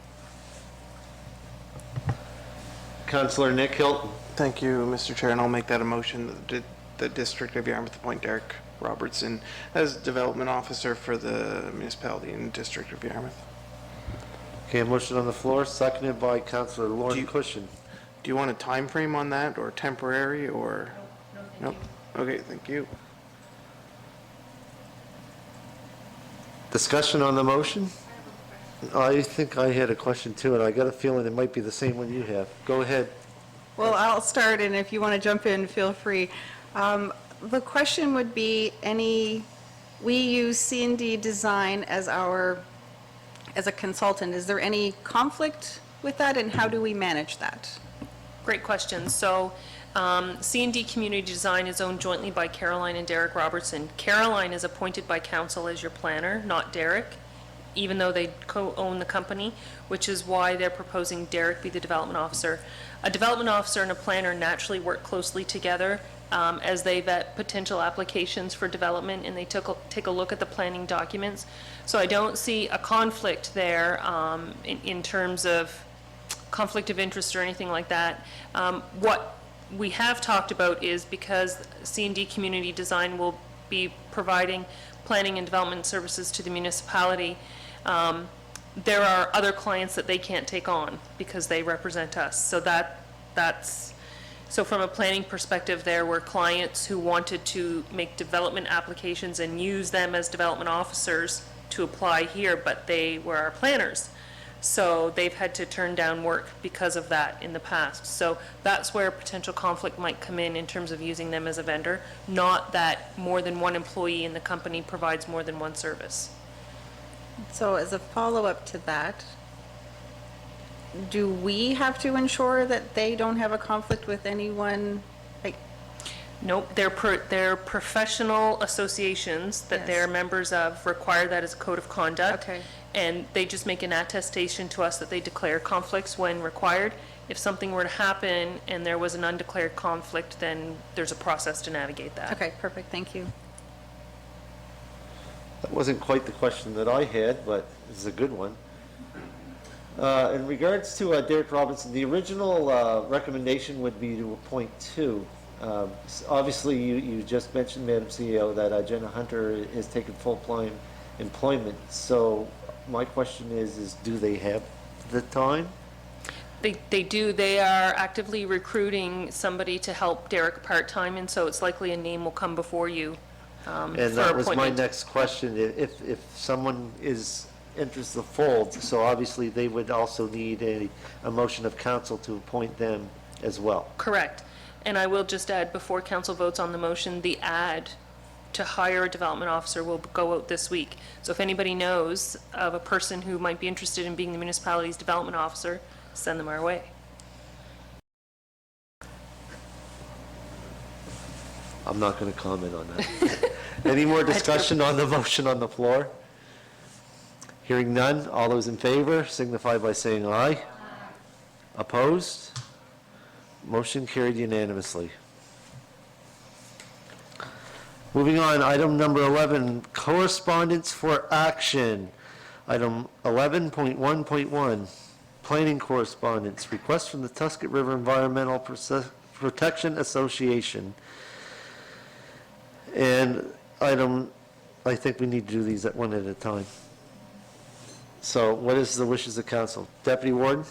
Councillor Nick Hilton. Thank you, Mr. Chair, and I'll make that a motion that the District of Yarmouth appoint Derek Robertson as Development Officer for the municipality and District of Yarmouth. Okay, a motion on the floor, seconded by Councillor Lauren Cushion. Do you want a time frame on that, or temporary, or? No. Okay, thank you. Discussion on the motion? I think I had a question too, and I got a feeling it might be the same one you have. Go ahead. Well, I'll start, and if you want to jump in, feel free. The question would be we use C&D Design as a consultant. Is there any conflict with that, and how do we manage that? Great question. So C&D Community Design is owned jointly by Caroline and Derek Robertson. Caroline is appointed by council as your planner, not Derek, even though they co-own the company, which is why they're proposing Derek be the development officer. A development officer and a planner naturally work closely together as they vet potential applications for development and they take a look at the planning documents. So I don't see a conflict there in terms of conflict of interest or anything like that. What we have talked about is because C&D Community Design will be providing planning and development services to the municipality, there are other clients that they can't take on because they represent us. So so from a planning perspective, there were clients who wanted to make development applications and use them as development officers to apply here, but they were our planners. So they've had to turn down work because of that in the past. So that's where potential conflict might come in terms of using them as a vendor, not that more than one employee in the company provides more than one service. So as a follow-up to that, do we have to ensure that they don't have a conflict with anyone? Nope, they're professional associations that Yes. they're members of, require that as a code of conduct. Okay. And they just make an attestation to us that they declare conflicts when required. If something were to happen and there was an undeclared conflict, then there's a process to navigate that. Okay, perfect, thank you. That wasn't quite the question that I had, but it's a good one. In regards to Derek Robertson, the original recommendation would be to appoint two. Obviously, you just mentioned, Madam CEO, that Jenna Hunter is taking full-time employment. So my question is do they have the time? They do. They are actively recruiting somebody to help Derek part-time, and so it's likely a name will come before you And for that was my appointment. next question. If someone enters the fold, so obviously they would also need a motion of council to appoint them as well. Correct. And I will just add, before council votes on the motion, the ad to hire a development officer will go out this week. So if anybody knows of a person who might be interested in being the municipality's development officer, send them our way. I'm not going to comment on that. Any more discussion on the motion on the floor? Hearing none, all those in favor signify by saying aye. Opposed? Motion carried unanimously. Moving on, item number 11, correspondence for action. Item 11.1.1, planning correspondence, request from the Tusket River Environmental Protection Association. And I think we need to do these one at a time. So what is the wishes of council? Deputy Warden?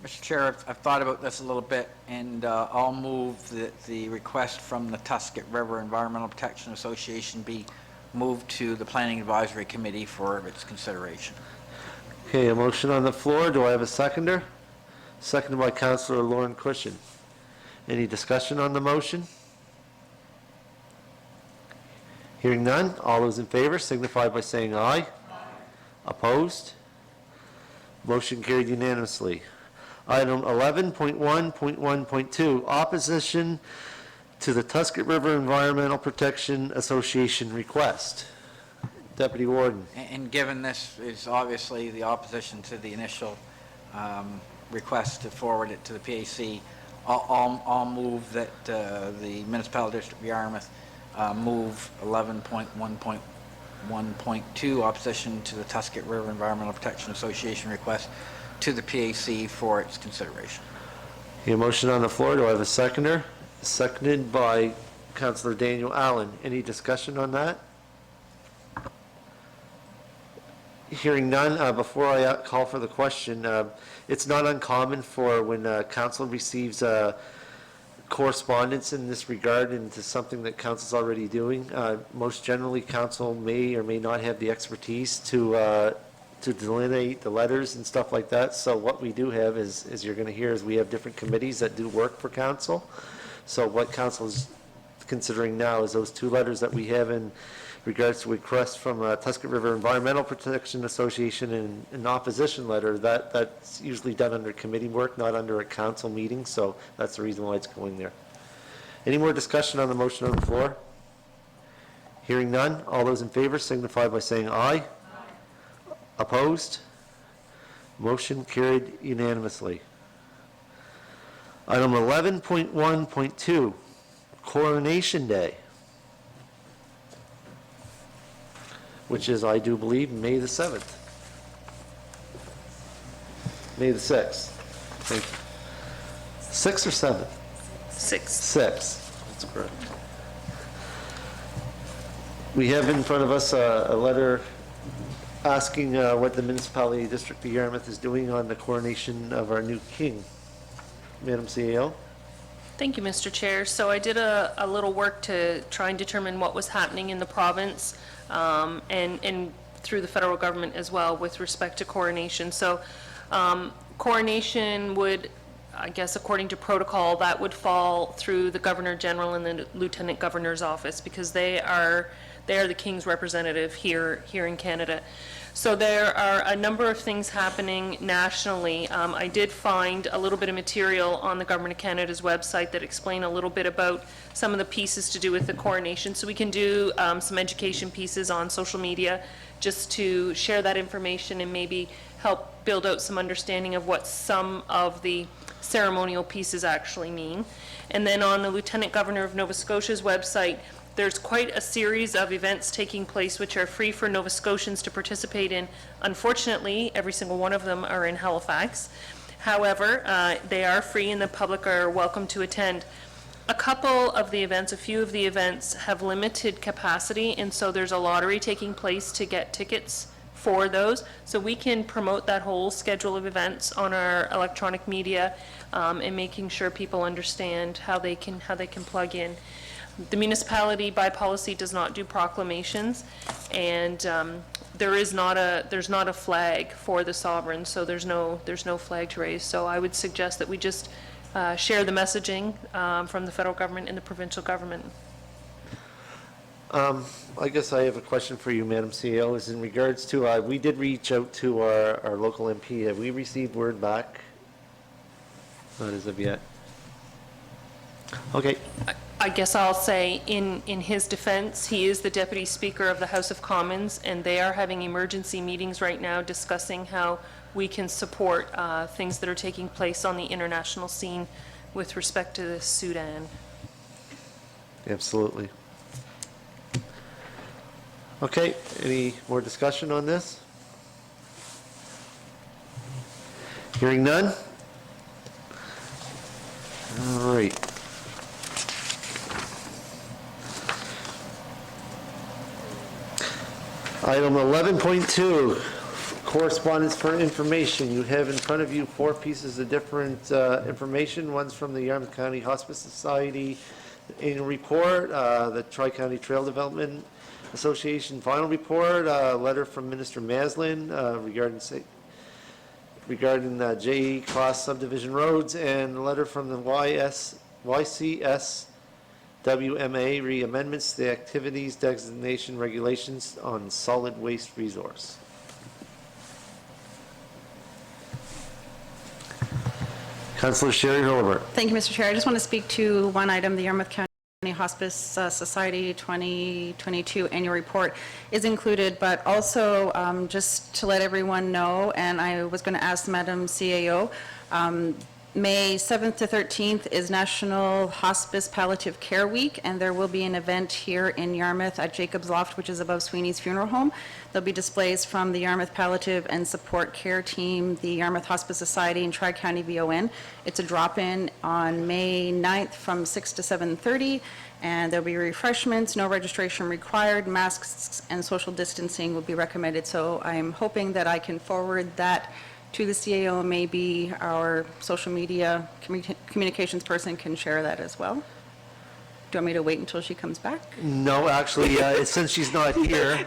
Mr. Chair, I've thought about this a little bit, and I'll move that the request from the Tusket River Environmental Protection Association be moved to the Planning Advisory Committee for its consideration. Okay, a motion on the floor. Do I have a seconder? Seconded by Councillor Lauren Cushion. Any discussion on the motion? Hearing none, all those in favor signify by saying aye. Opposed? Motion carried unanimously. Item 11.1.1.2, opposition to the Tusket River Environmental Protection Association request. Deputy Warden. And given this is obviously the opposition to the initial request to forward it to the PAC, I'll move that the Municipal District of Yarmouth move 11.1.1.2, opposition to the Tusket River Environmental Protection Association request, to the PAC for its consideration. A motion on the floor. Do I have a seconder? Seconded by Councillor Daniel Allen. Any discussion on that? Hearing none, before I call for the question, it's not uncommon for when council receives correspondence in this regard into something that council's already doing. Most generally, council may or may not have the expertise to delineate the letters and stuff like that. So what we do have is, as you're going to hear, is we have different committees that do work for council. So what council is considering now is those two letters that we have in regards to request from Tusket River Environmental Protection Association and an opposition letter. That's usually done under committee work, not under a council meeting. So that's the reason why it's going there. Any more discussion on the motion on the floor? Hearing none, all those in favor signify by saying aye. Opposed? Motion carried unanimously. Item 11.1.2, Coronation Day, which is, I do believe, May the 7th. May the 6th. Thank you. 6th or 7th? 6. 6th. That's correct. We have in front of us a letter asking what the Municipality District of Yarmouth is doing on the coronation of our new king. Madam CEO? Thank you, Mr. Chair. So I did a little work to try and determine what was happening in the province and through the federal government as well with respect to coronation. So coronation would, I guess according to protocol, that would fall through the Governor General and the Lieutenant Governor's office because they are the King's representative here in Canada. So there are a number of things happening nationally. I did find a little bit of material on the Government of Canada's website that explain a little bit about some of the pieces to do with the coronation. So we can do some education pieces on social media just to share that information and maybe help build out some understanding of what some of the ceremonial pieces actually mean. And then on the Lieutenant Governor of Nova Scotia's website, there's quite a series of events taking place which are free for Nova Scotians to participate in. Unfortunately, every single one of them are in Halifax. However, they are free and the public are welcome to attend. A couple of the events, a few of the events have limited capacity, and so there's a lottery taking place to get tickets for those. So we can promote that whole schedule of events on our electronic media and making sure people understand how they can plug in. The municipality by policy does not do proclamations, and there's not a flag for the sovereign, so there's no flag to raise. So I would suggest that we just share the messaging from the federal government and the provincial government. I guess I have a question for you, Madam CEO, is in regards to, we did reach out to our local MP. Have we received word back? Not as of yet. Okay. I guess I'll say in his defense, he is the Deputy Speaker of the House of Commons, and they are having emergency meetings right now discussing how we can support things that are taking place on the international scene with respect to the Sudan. Absolutely. Okay, any more discussion on this? Hearing none? All right. Item 11.2, Correspondence for information. You have in front of you 4 pieces of different information. One's from the Yarmouth County Hospice Society annual report, the Tri-County Trail Development Association final report, a letter from Minister Maslin regarding J.E. Cross subdivision roads, and a letter from the YCS WMA re-amendments to the activities designation regulations on solid waste resource. Councillor Sherry Hurlbert. Thank you, Mr. Chair. I just want to speak to one item, the Yarmouth County Hospice Society 2022 annual report is included, but also just to let everyone know, and I was going to ask Madam CAO, May 7th to 13th is National Hospice Palliative Care Week, and there will be an event here in Yarmouth at Jacob's Loft, which is above Sweeney's Funeral Home. There'll be displays from the Yarmouth Palliative and Support Care Team, the Yarmouth Hospice Society, and Tri-County VON. It's a drop-in on May 9th from 6 to 7:30, and there'll be refreshments, no registration required, masks and social distancing will be recommended. So I'm hoping that I can forward that to the CAO, maybe our social media communications person can share that as well. Do you want me to wait until she comes back? No, actually, since she's not here,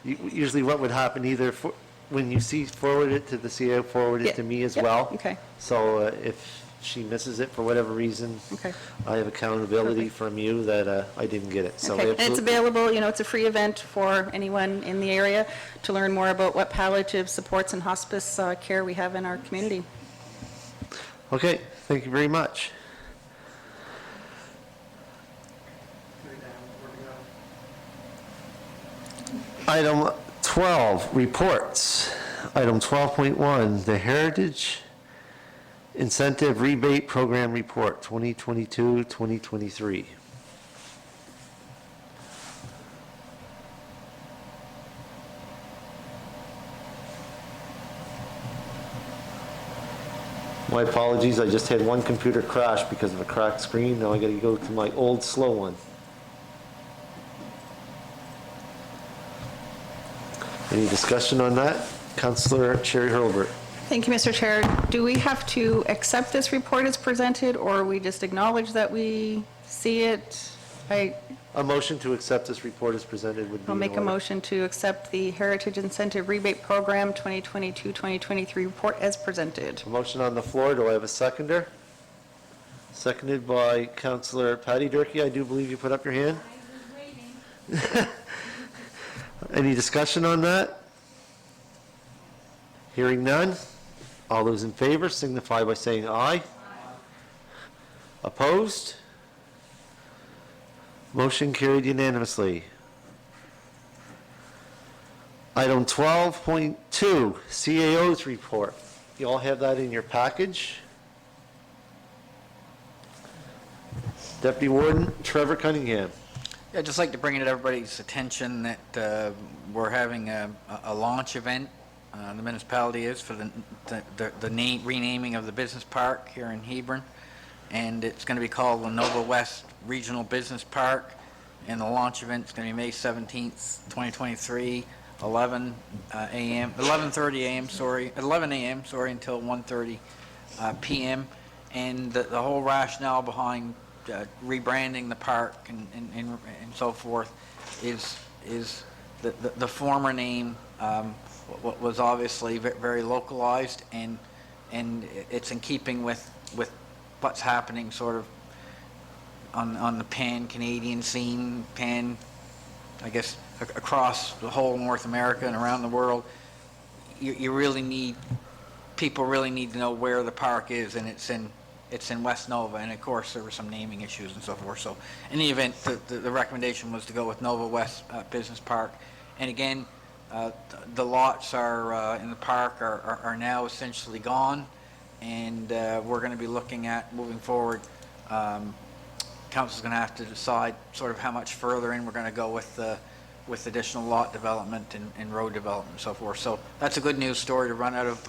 usually what would happen, either when you forward it to the CAO, forward it to me as well. Okay. So if she misses it for whatever reason, Okay. I have accountability Perfect. from you that I didn't get it. So Okay, and it's absolutely- available, it's a free event for anyone in the area to learn more about what palliative supports and hospice care we have in our community. Okay, thank you very much. Item 12, reports. Item 12.1, the Heritage Incentive Rebate Program Report, 2022-2023. My apologies, I just had one computer crash because of a cracked screen. Now I gotta go to my old slow one. Any discussion on that? Councillor Sherry Hurlbert. Thank you, Mr. Chair. Do we have to accept this report as presented, or we just acknowledge that we see it? A motion to accept this report as presented would be I'll in make a order. motion to accept the Heritage Incentive Rebate Program 2022-2023 report as presented. A motion on the floor. Do I have a seconder? Seconded by Councillor Patty Durkee. I do believe you put up your hand. Any discussion on that? Hearing none. All those in favor signify by saying aye. Opposed? Motion carried unanimously. Item 12.2, CAO's report. You all have that in your package. Deputy Warden Trevor Cunningham. Yeah, I'd just like to bring it to everybody's attention that we're having a launch event. The municipality is for the renaming of the business park here in Hebron, and it's going to be called the Nova West Regional Business Park, and the launch event is going to be May 17th, 2023, 11 a.m. until 1:30 p.m. And the whole rationale behind rebranding the park and so forth is the former name was obviously very localized, and it's in keeping with what's happening sort of on the pan-Canadian scene, I guess, across the whole North America and around the world. People really need to know where the park is, and it's in West Nova, and of course there were some naming issues and so forth. So in the event, the recommendation was to go with Nova West Business Park. And again, the lots are in the park are now essentially gone, and we're going to be looking at moving forward. Council's going to have to decide sort of how much further in we're going to go with additional lot development and road development and so forth. So that's a good news story to run out of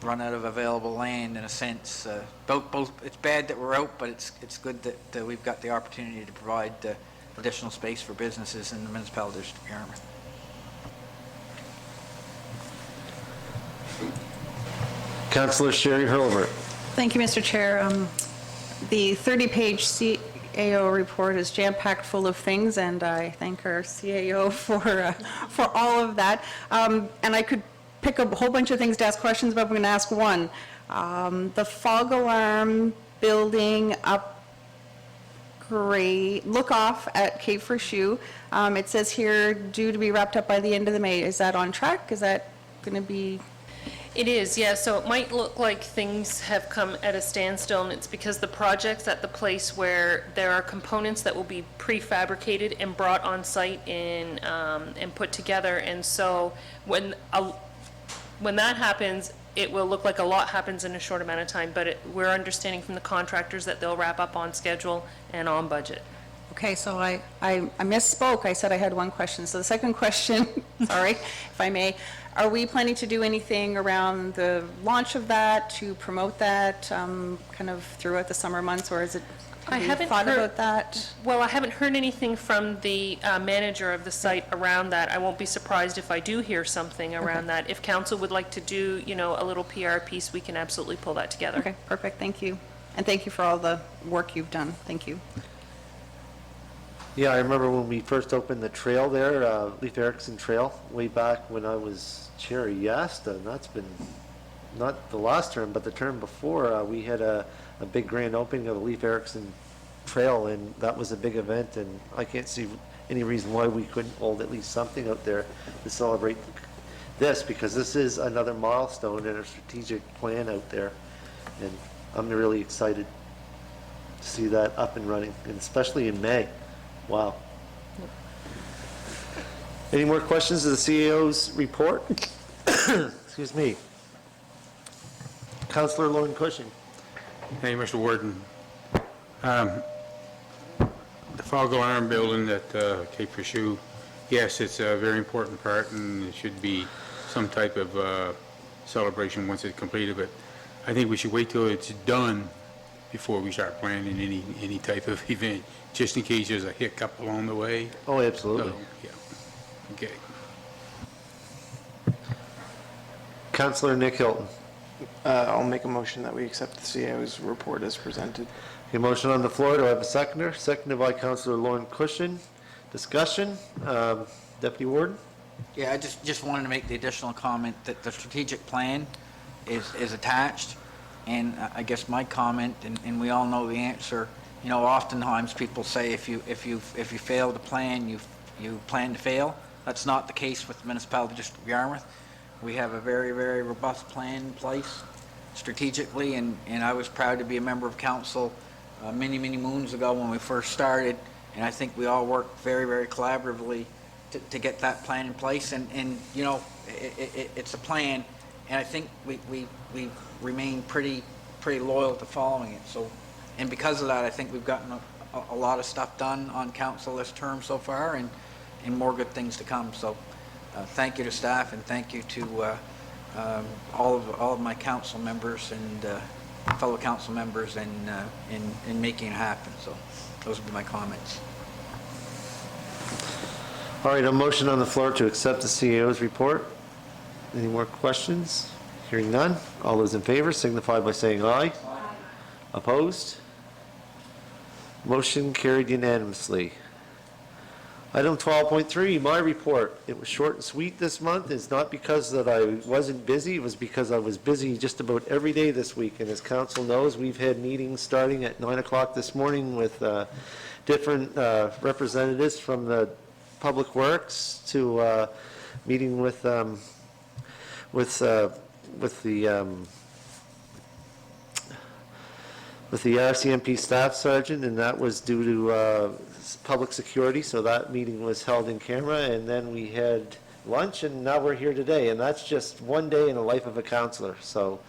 available land in a sense. Both it's bad that we're out, but it's good that we've got the opportunity to provide additional space for businesses in the municipal district of Yarmouth. Councillor Sherry Hurlbert. Thank you, Mr. Chair. The 30-page CAO report is jam-packed full of things, and I thank our CAO for all of that. And I could pick a whole bunch of things to ask questions about, but I'm going to ask one. The fog alarm building upgrade, look-off at Cape for Shoe. It says here, due to be wrapped up by the end of the May. Is that on track? Is that going to be? It is, yeah, so it might look like things have come at a standstill, and it's because the project's at the place where there are components that will be prefabricated and brought on site and put together, and so when that happens, it will look like a lot happens in a short amount of time, but we're understanding from the contractors that they'll wrap up on schedule and on budget. Okay, so I misspoke. I said I had one question. So the second question, sorry, if I may, are we planning to do anything around the launch of that, to promote that, kind of throughout the summer months, or is it, I have you haven't thought heard- about that? Well, I haven't heard anything from the manager of the site around that. I won't be surprised if I do hear something around that. If council would like to do, a little PR piece, we can absolutely pull that together. Okay, perfect, thank you. And thank you for all the work you've done. Thank you. Yeah, I remember when we first opened the trail there, Leif Erikson Trail, way back when I was chair of YASTA, and that's been, not the last term, but the term before, we had a big grand opening of the Leif Erikson Trail, and that was a big event, and I can't see any reason why we couldn't hold at least something out there to celebrate this, because this is another milestone in a strategic plan out there, and I'm really excited to see that up and running, and especially in May. Wow. Any more questions of the CAO's report? Excuse me. Councillor Lauren Cushing. Thank you, Mr. Warden. The fog alarm building at Cape for Shoe, yes, it's a very important part, and it should be some type of celebration once it's completed, but I think we should wait till it's done before we start planning any type of event, just in case there's a hiccup along the way. Oh, absolutely. So, yeah, okay. Councillor Nick Hilton. I'll make a motion that we accept the CAO's report as presented. A motion on the floor. Do I have a seconder? Seconded by Councillor Lauren Cushing. Discussion. Deputy Warden? Yeah, I just wanted to make the additional comment that the strategic plan is attached, and I guess my comment, and we all know the answer, oftentimes people say if you fail to plan, you plan to fail. That's not the case with the municipality district of Yarmouth. We have a very, very robust plan in place strategically, and I was proud to be a member of council many, many moons ago when we first started, and I think we all worked very, very collaboratively to get that plan in place, and it's a plan, and I think we remain pretty loyal to following it. So, and because of that, I think we've gotten a lot of stuff done on council this term so far, and more good things to come. So, thank you to staff, and thank you to all of my council members and fellow council members in making it happen. So, those would be my comments. All right, a motion on the floor to accept the CAO's report. Any more questions? Hearing none. All those in favor signify by saying aye. Aye. Opposed? Motion carried unanimously. Item 12.3, my report. It was short and sweet this month. It's not because that I wasn't busy. It was because I was busy just about every day this week. And as council knows, we've had meetings starting at 9 o'clock this morning with different representatives from the Public Works to meeting with the RCMP staff sergeant, and that was due to public security, so that meeting was held in camera, and then we had lunch, and now we're here today, and that's just one day in the life of a counselor. So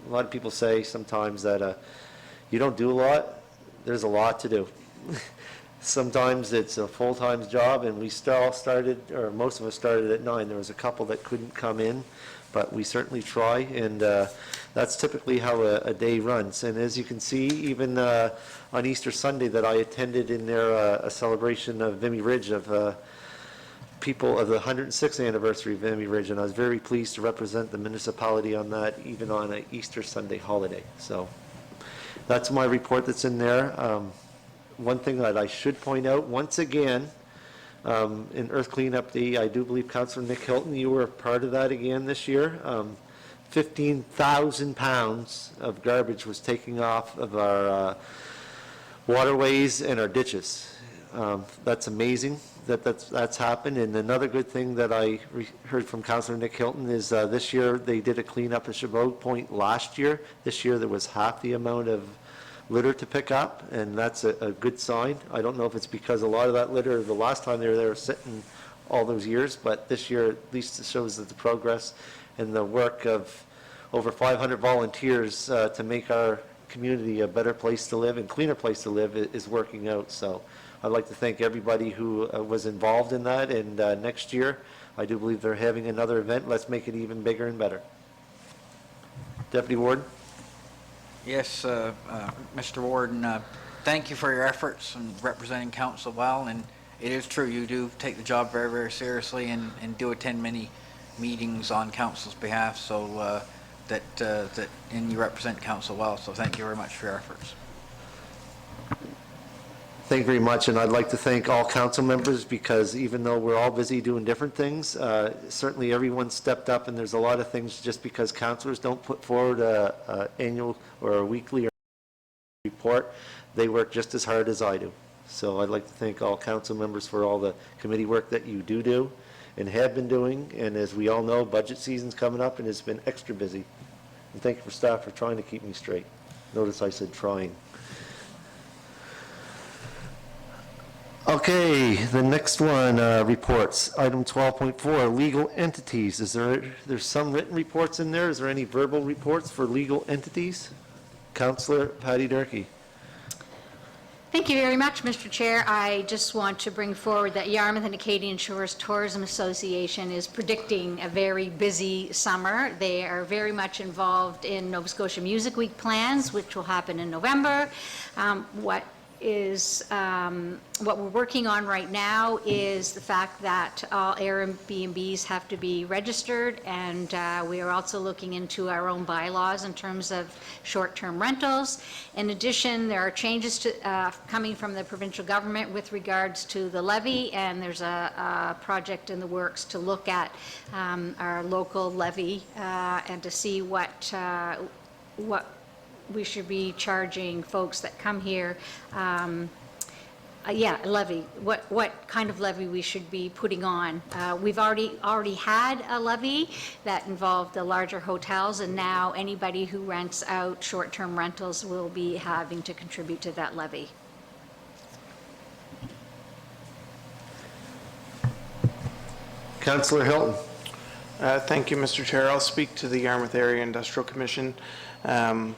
a lot of people say sometimes that you don't do a lot. There's a lot to do. Sometimes it's a full-time job, and we all started, or most of us started at 9. There was a couple that couldn't come in, but we certainly try, and that's typically how a day runs. And as you can see, even on Easter Sunday that I attended in there, a celebration of Vimy Ridge of people of the 106th anniversary of Vimy Ridge, and I was very pleased to represent the municipality on that, even on an Easter Sunday holiday. So that's my report that's in there. One thing that I should point out, once again, in Earth Cleanup Day, I do believe Councillor Nick Hilton, you were a part of that again this year. 15,000 pounds of garbage was taken off of our waterways and our ditches. That's amazing that that's happened. And another good thing that I heard from Councillor Nick Hilton is this year they did a cleanup at Chabot Point last year. This year there was half the amount of litter to pick up, and that's a good sign. I don't know if it's because a lot of that litter, the last time they were there sitting all those years, but this year at least it shows that the progress and the work of over 500 volunteers to make our community a better place to live and cleaner place to live is working out. So I'd like to thank everybody who was involved in that, and next year I do believe they're having another event. Let's make it even bigger and better. Deputy Warden? Yes, Mr. Warden, thank you for your efforts in representing council well, and it is true, you do take the job very, very seriously and do attend many meetings on council's behalf, so and you represent council well, so thank you very much for your efforts. Thank you very much, and I'd like to thank all council members, because even though we're all busy doing different things, certainly everyone stepped up, and there's a lot of things just because councilors don't put forward a annual or a weekly report, they work just as hard as I do. So I'd like to thank all council members for all the committee work that you do and have been doing, and as we all know, budget season's coming up and it's been extra busy. And thank you for staff for trying to keep me straight. Notice I said trying. Okay, the next one, reports. Item 12.4, legal entities. There's some written reports in there. Is there any verbal reports for legal entities? Councillor Patty Durkee. Thank you very much, Mr. Chair. I just want to bring forward that Yarmouth and Acadian Shores Tourism Association is predicting a very busy summer. They are very much involved in Nova Scotia Music Week plans, which will happen in November. What we're working on right now is the fact that all Airbnbs have to be registered, and we are also looking into our own bylaws in terms of short-term rentals. In addition, there are changes coming from the provincial government with regards to the levy, and there's a project in the works to look at our local levy and to see what we should be charging folks that come here. Levy. What kind of levy we should be putting on. We've already had a levy that involved the larger hotels, and now anybody who rents out short-term rentals will be having to contribute to that levy. Councillor Hilton. Thank you, Mr. Chair. I'll speak to the Yarmouth Area Industrial Commission. To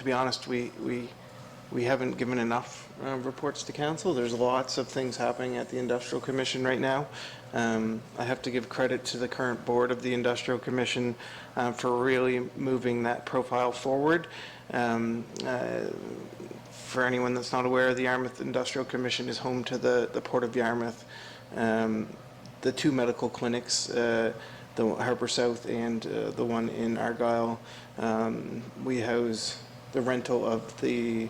be honest, we haven't given enough reports to council. There's lots of things happening at the Industrial Commission right now. I have to give credit to the current board of the Industrial Commission for really moving that profile forward. For anyone that's not aware, the Yarmouth Industrial Commission is home to the Port of Yarmouth, the two medical clinics, the Harbour South and the one in Argyle. We house the rental of the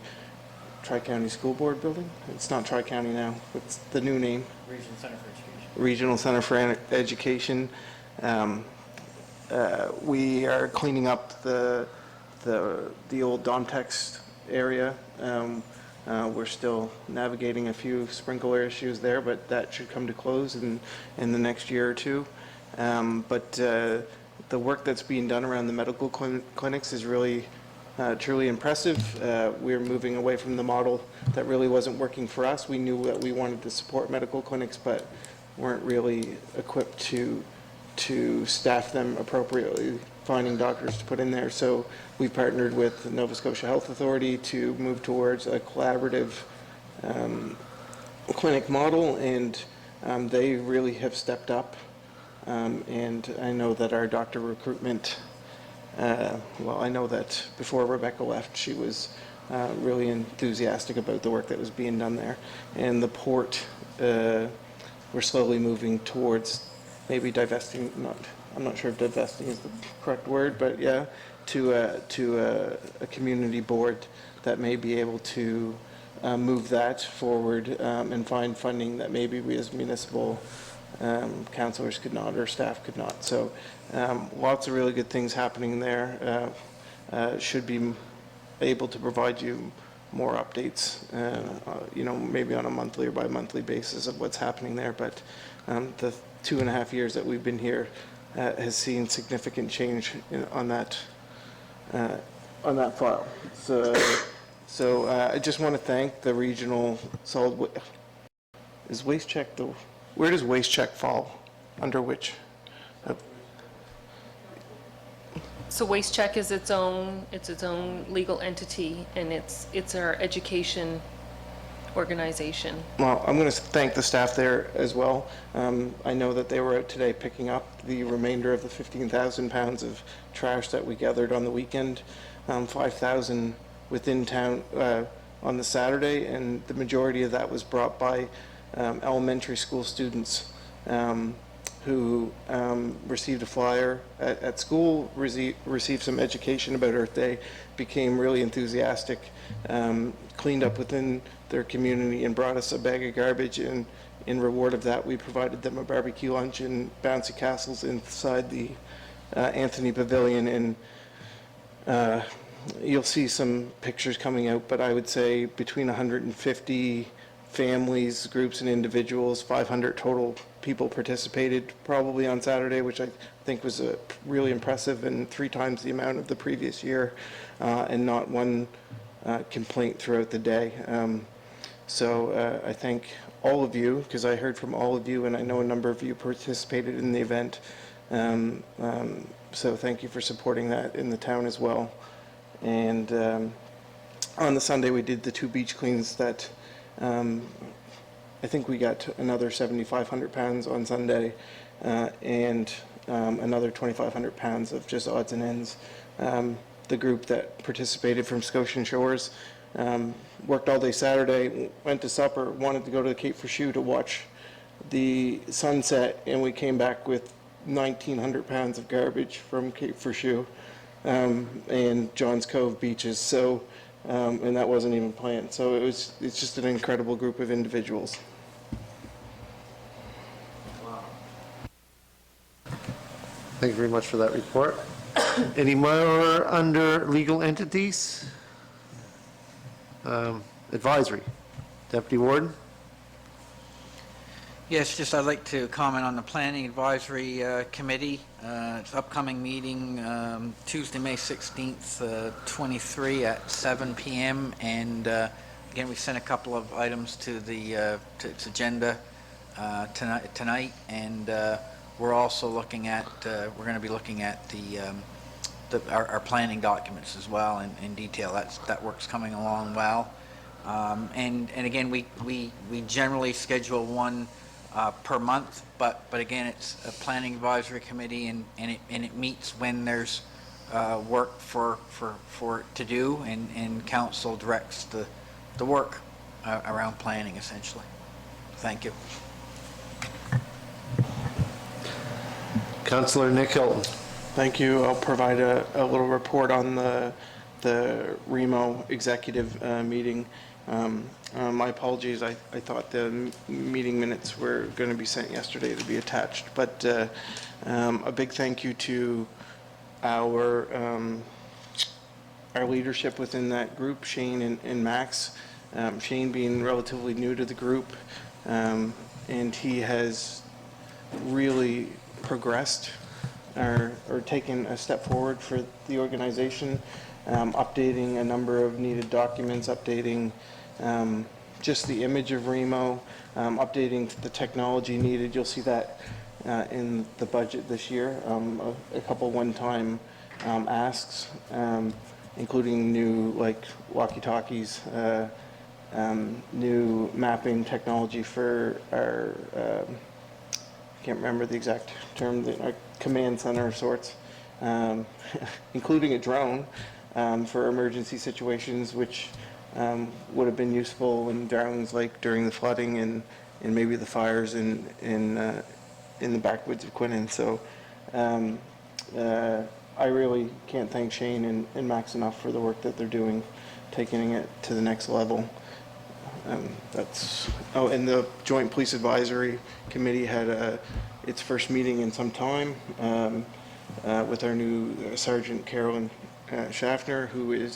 Tri-County School Board building. It's not Tri-County now, it's the new name. Regional Center for Education. Regional Center for Education. We are cleaning up the old Domtex area. We're still navigating a few sprinkler issues there, but that should come to close in the next year or two. The work that's being done around the medical clinics is really truly impressive. We're moving away from the model that really wasn't working for us. We knew that we wanted to support medical clinics, but weren't really equipped to staff them appropriately, finding doctors to put in there. So we partnered with the Nova Scotia Health Authority to move towards a collaborative clinic model, and they really have stepped up. And I know that our doctor recruitment, I know that before Rebecca left, she was really enthusiastic about the work that was being done there. And the port we're slowly moving towards maybe divesting, I'm not sure if divesting is the correct word, but yeah, to a community board that may be able to move that forward and find funding that maybe we as municipal councillors could not, or staff could not. So lots of really good things happening there. Should be able to provide you more updates, maybe on a monthly or bi-monthly basis of what's happening there. But the 2.5 years that we've been here has seen significant change on that file. So I just want to thank the regional solid waste. Is Waste Check where does Waste Check fall? Under which? So Waste Check is its own legal entity, and it's our education organization. Well, I'm going to thank the staff there as well. I know that they were out today picking up the remainder of the 15,000 pounds of trash that we gathered on the weekend, 5,000 within town on the Saturday, and the majority of that was brought by elementary school students who received a flyer at school, received some education about Earth Day, became really enthusiastic, cleaned up within their community and brought us a bag of garbage. And in reward of that, we provided them a barbecue lunch and bouncy castles inside the Anthony Pavilion. And you'll see some pictures coming out, but I would say between 150 families, groups, and individuals, 500 total people participated probably on Saturday, which I think was really impressive, and 3 times the amount of the previous year, and not one complaint throughout the day. So I thank all of you, because I heard from all of you, and I know a number of you participated in the event. So thank you for supporting that in the town as well. And on the Sunday, we did the 2 beach cleans that I think we got another 7,500 pounds on Sunday, and another 2,500 pounds of just odds and ends. The group that participated from Scotian Shores worked all day Saturday, went to supper, wanted to go to the Cape Frishew to watch the sunset, and we came back with 1,900 pounds of garbage from Cape Frishew and Johns Cove beaches. So, and that wasn't even planned. So it's just an incredible group of individuals. Thank you very much for that report. Any more under legal entities? Advisory. Deputy Warden? Yes, just I'd like to comment on the Planning Advisory Committee. Its upcoming meeting, Tuesday, May 16th, 23 at 7 p.m. And again, we sent a couple of items to the to its agenda tonight, and we're also looking at we're going to be looking at our planning documents as well in detail. That work's coming along well. And again, we generally schedule one per month, but again, it's a planning advisory committee, and it meets when there's work for it to do, and council directs the work around planning essentially. Thank you. Councillor Nick Hilton. Thank you. I'll provide a little report on the REMO executive meeting. My apologies, I thought the meeting minutes were going to be sent yesterday to be attached, but a big thank you to our leadership within that group, Shane and Max. Shane being relatively new to the group, and he has really progressed or taken a step forward for the organization, updating a number of needed documents, updating just the image of REMO, updating the technology needed. You'll see that in the budget this year, a couple one-time asks, including new walkie-talkies, new mapping technology for our can't remember the exact term, our command center of sorts, including a drone for emergency situations, which would have been useful when drones, like during the flooding maybe the fires in the backwoods of Quinnen. So I really can't thank Shane and Max enough for the work that they're doing, taking it to the next level. And the Joint Police Advisory Committee had its first meeting in some time with our new Sergeant Carolyn Schaffner, who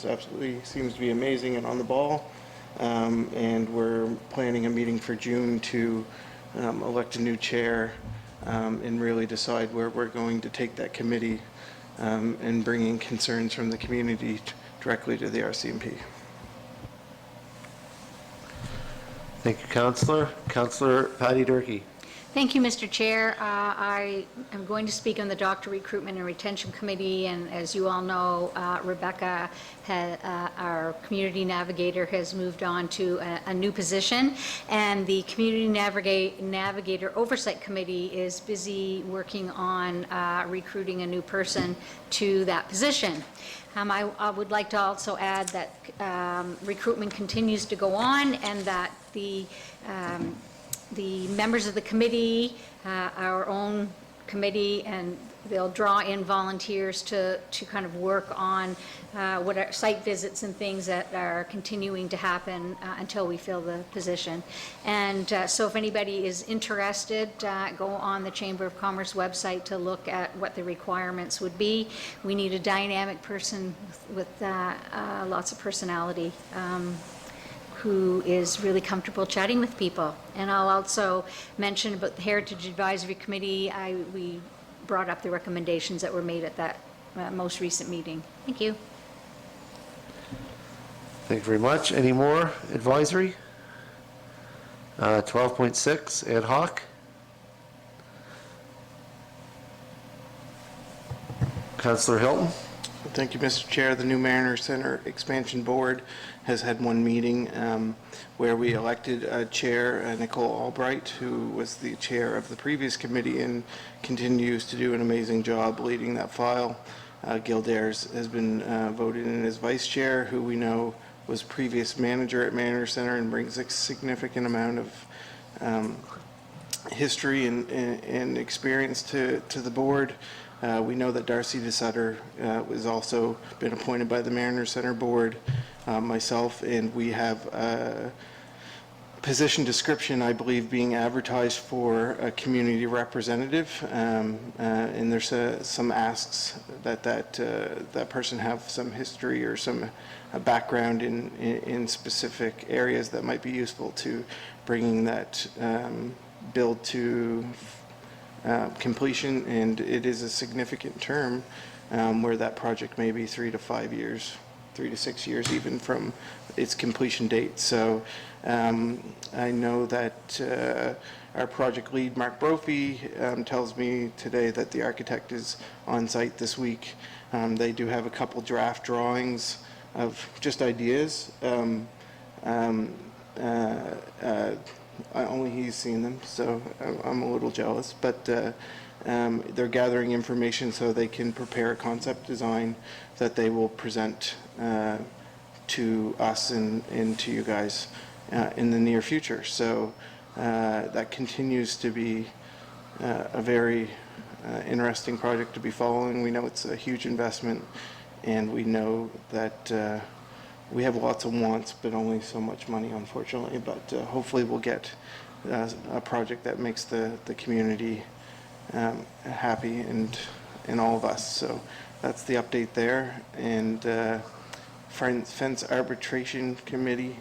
seems to be amazing and on the ball. And we're planning a meeting for June to elect a new chair and really decide where we're going to take that committee and bringing concerns from the community directly to the RCMP. Thank you, Councillor. Councillor Patty Durkee. Thank you, Mr. Chair. I am going to speak on the Doctor Recruitment and Retention Committee, and as you all know, Rebecca, our Community Navigator, has moved on to a new position, and the Community Navigator Oversight Committee is busy working on recruiting a new person to that position. I would like to also add that recruitment continues to go on, and that the members of the committee, our own committee, and they'll draw in volunteers to kind of work on what are site visits and things that are continuing to happen until we fill the position. And so if anybody is interested, go on the Chamber of Commerce website to look at what the requirements would be. We need a dynamic person with lots of personality, who is really comfortable chatting with people. And I'll also mention about the Heritage Advisory Committee. We brought up the recommendations that were made at that most recent meeting. Thank you. Thank you very much. Any more advisory? 12.6, ad hoc. Councillor Hilton. Thank you, Mr. Chair. The new Mariner Center Expansion Board has had one meeting where we elected a chair, Nicole Albright, who was the chair of the previous committee and continues to do an amazing job leading that file. Gil Dares has been voted in as vice chair, who we know was previous manager at Mariner Center and brings a significant amount of history and experience to the board. We know that Darcy DeSutter was also been appointed by the Mariner Center Board, myself, and we have a position description, I believe, being advertised for a community representative, and there's some asks that person have some history or some background in specific areas that might be useful to bringing that build to completion, and it is a significant term where that project may be 3 to 5 years, 3 to 6 years even from its completion date. So I know that our project lead, Mark Brophy, tells me today that the architect is on site this week. They do have a couple draft drawings of just ideas. Only he's seen them, so I'm a little jealous, but they're gathering information so they can prepare a concept design that they will present to us and to you guys in the near future. So that continues to be a very interesting project to be following. We know it's a huge investment, and we know that we have lots of wants, but only so much money, unfortunately. But hopefully we'll get a project that makes the community happy and all of us. So that's the update there. And Fence Arbitration Committee,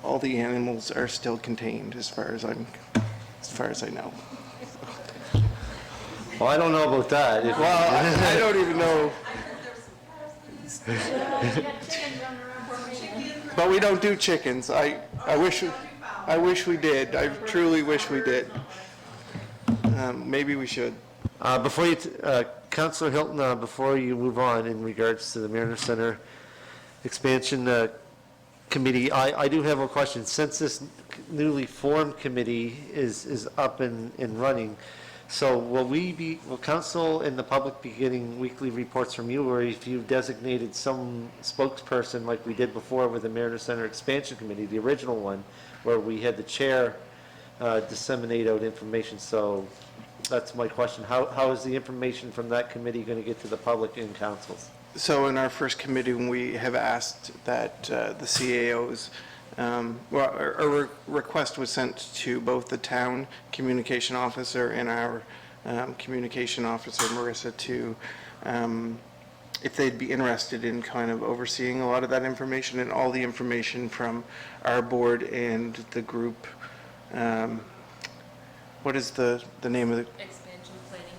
all the animals are still contained as far as I know. Well, I don't know about that. Well, I don't even know. But we don't do chickens. I wish we did. I truly wish we did. Maybe we should. Before you, Councillor Hilton, before you move on in regards to the Mariner Center Expansion Committee, I do have a question. Since this newly formed committee is up and running, so will council and the public be getting weekly reports from you, or if you've designated some spokesperson like we did before with the Mariner Center Expansion Committee, the original one, where we had the chair disseminate out information. So that's my question. How is the information from that committee going to get to the public and councils? So in our first committee, we have asked that the CAOs, a request was sent to both the town communication officer and our communication officer, Marissa, to if they'd be interested in kind of overseeing a lot of that information and all the information from our board and the group. What is the name of the? Expansion Planning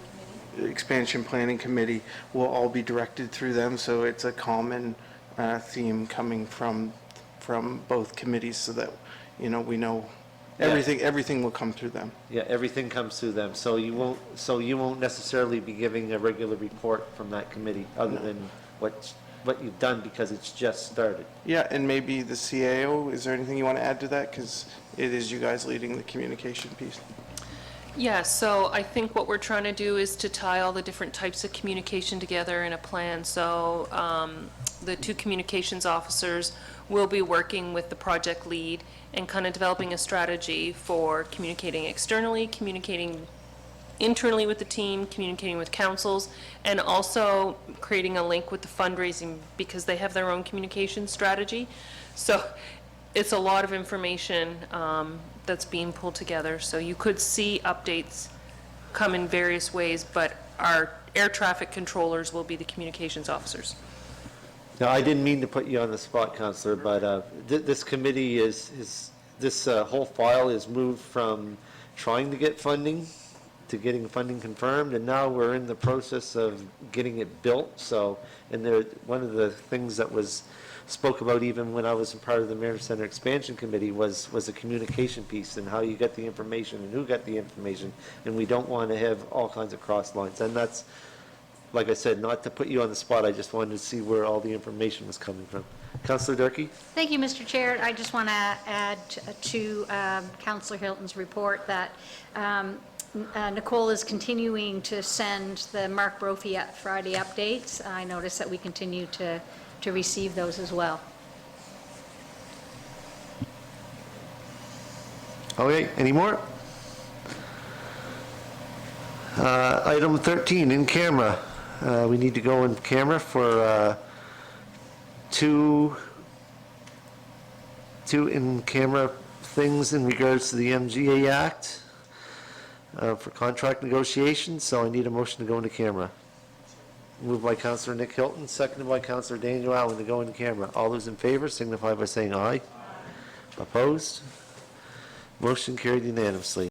Committee. Expansion Planning Committee will all be directed through them, so it's a common theme coming from both committees, so that, you know, we know everything will come through them. Yeah, everything comes through them. So you won't necessarily be giving a regular report from that committee, other than what you've done, because it's just started. Yeah, and maybe the CAO, is there anything you want to add to that? Because it is you guys leading the communication piece. Yeah, so I think what we're trying to do is to tie all the different types of communication together in a plan. So the two communications officers will be working with the project lead and kind of developing a strategy for communicating externally, communicating internally with the team, communicating with councils, and also creating a link with the fundraising, because they have their own communication strategy. So it's a lot of information that's being pulled together. So you could see updates come in various ways, but our air traffic controllers will be the communications officers. Now, I didn't mean to put you on the spot, Counselor, but this committee this whole file is moved from trying to get funding to getting funding confirmed, and now we're in the process of getting it built. So, and one of the things that was spoke about even when I was a part of the Mayor Center Expansion Committee was the communication piece and how you get the information and who got the information, and we don't want to have all kinds of cross lines. And that's, like I said, not to put you on the spot, I just wanted to see where all the information was coming from. Councillor Durkee? Thank you, Mr. Chair. I just want to add to Councillor Hilton's report that Nicole is continuing to send the Mark Brophy Friday updates. I notice that we continue to receive those as well. Okay, any more? Item 13, in camera. We need to go in camera for two in-camera things in regards to the MGA Act for contract negotiations, so I need a motion to go into camera. Moved by Councillor Nick Hilton, seconded by Councillor Daniel Allen to go into camera. All those in favor signify by saying aye. Opposed? Motion carried unanimously.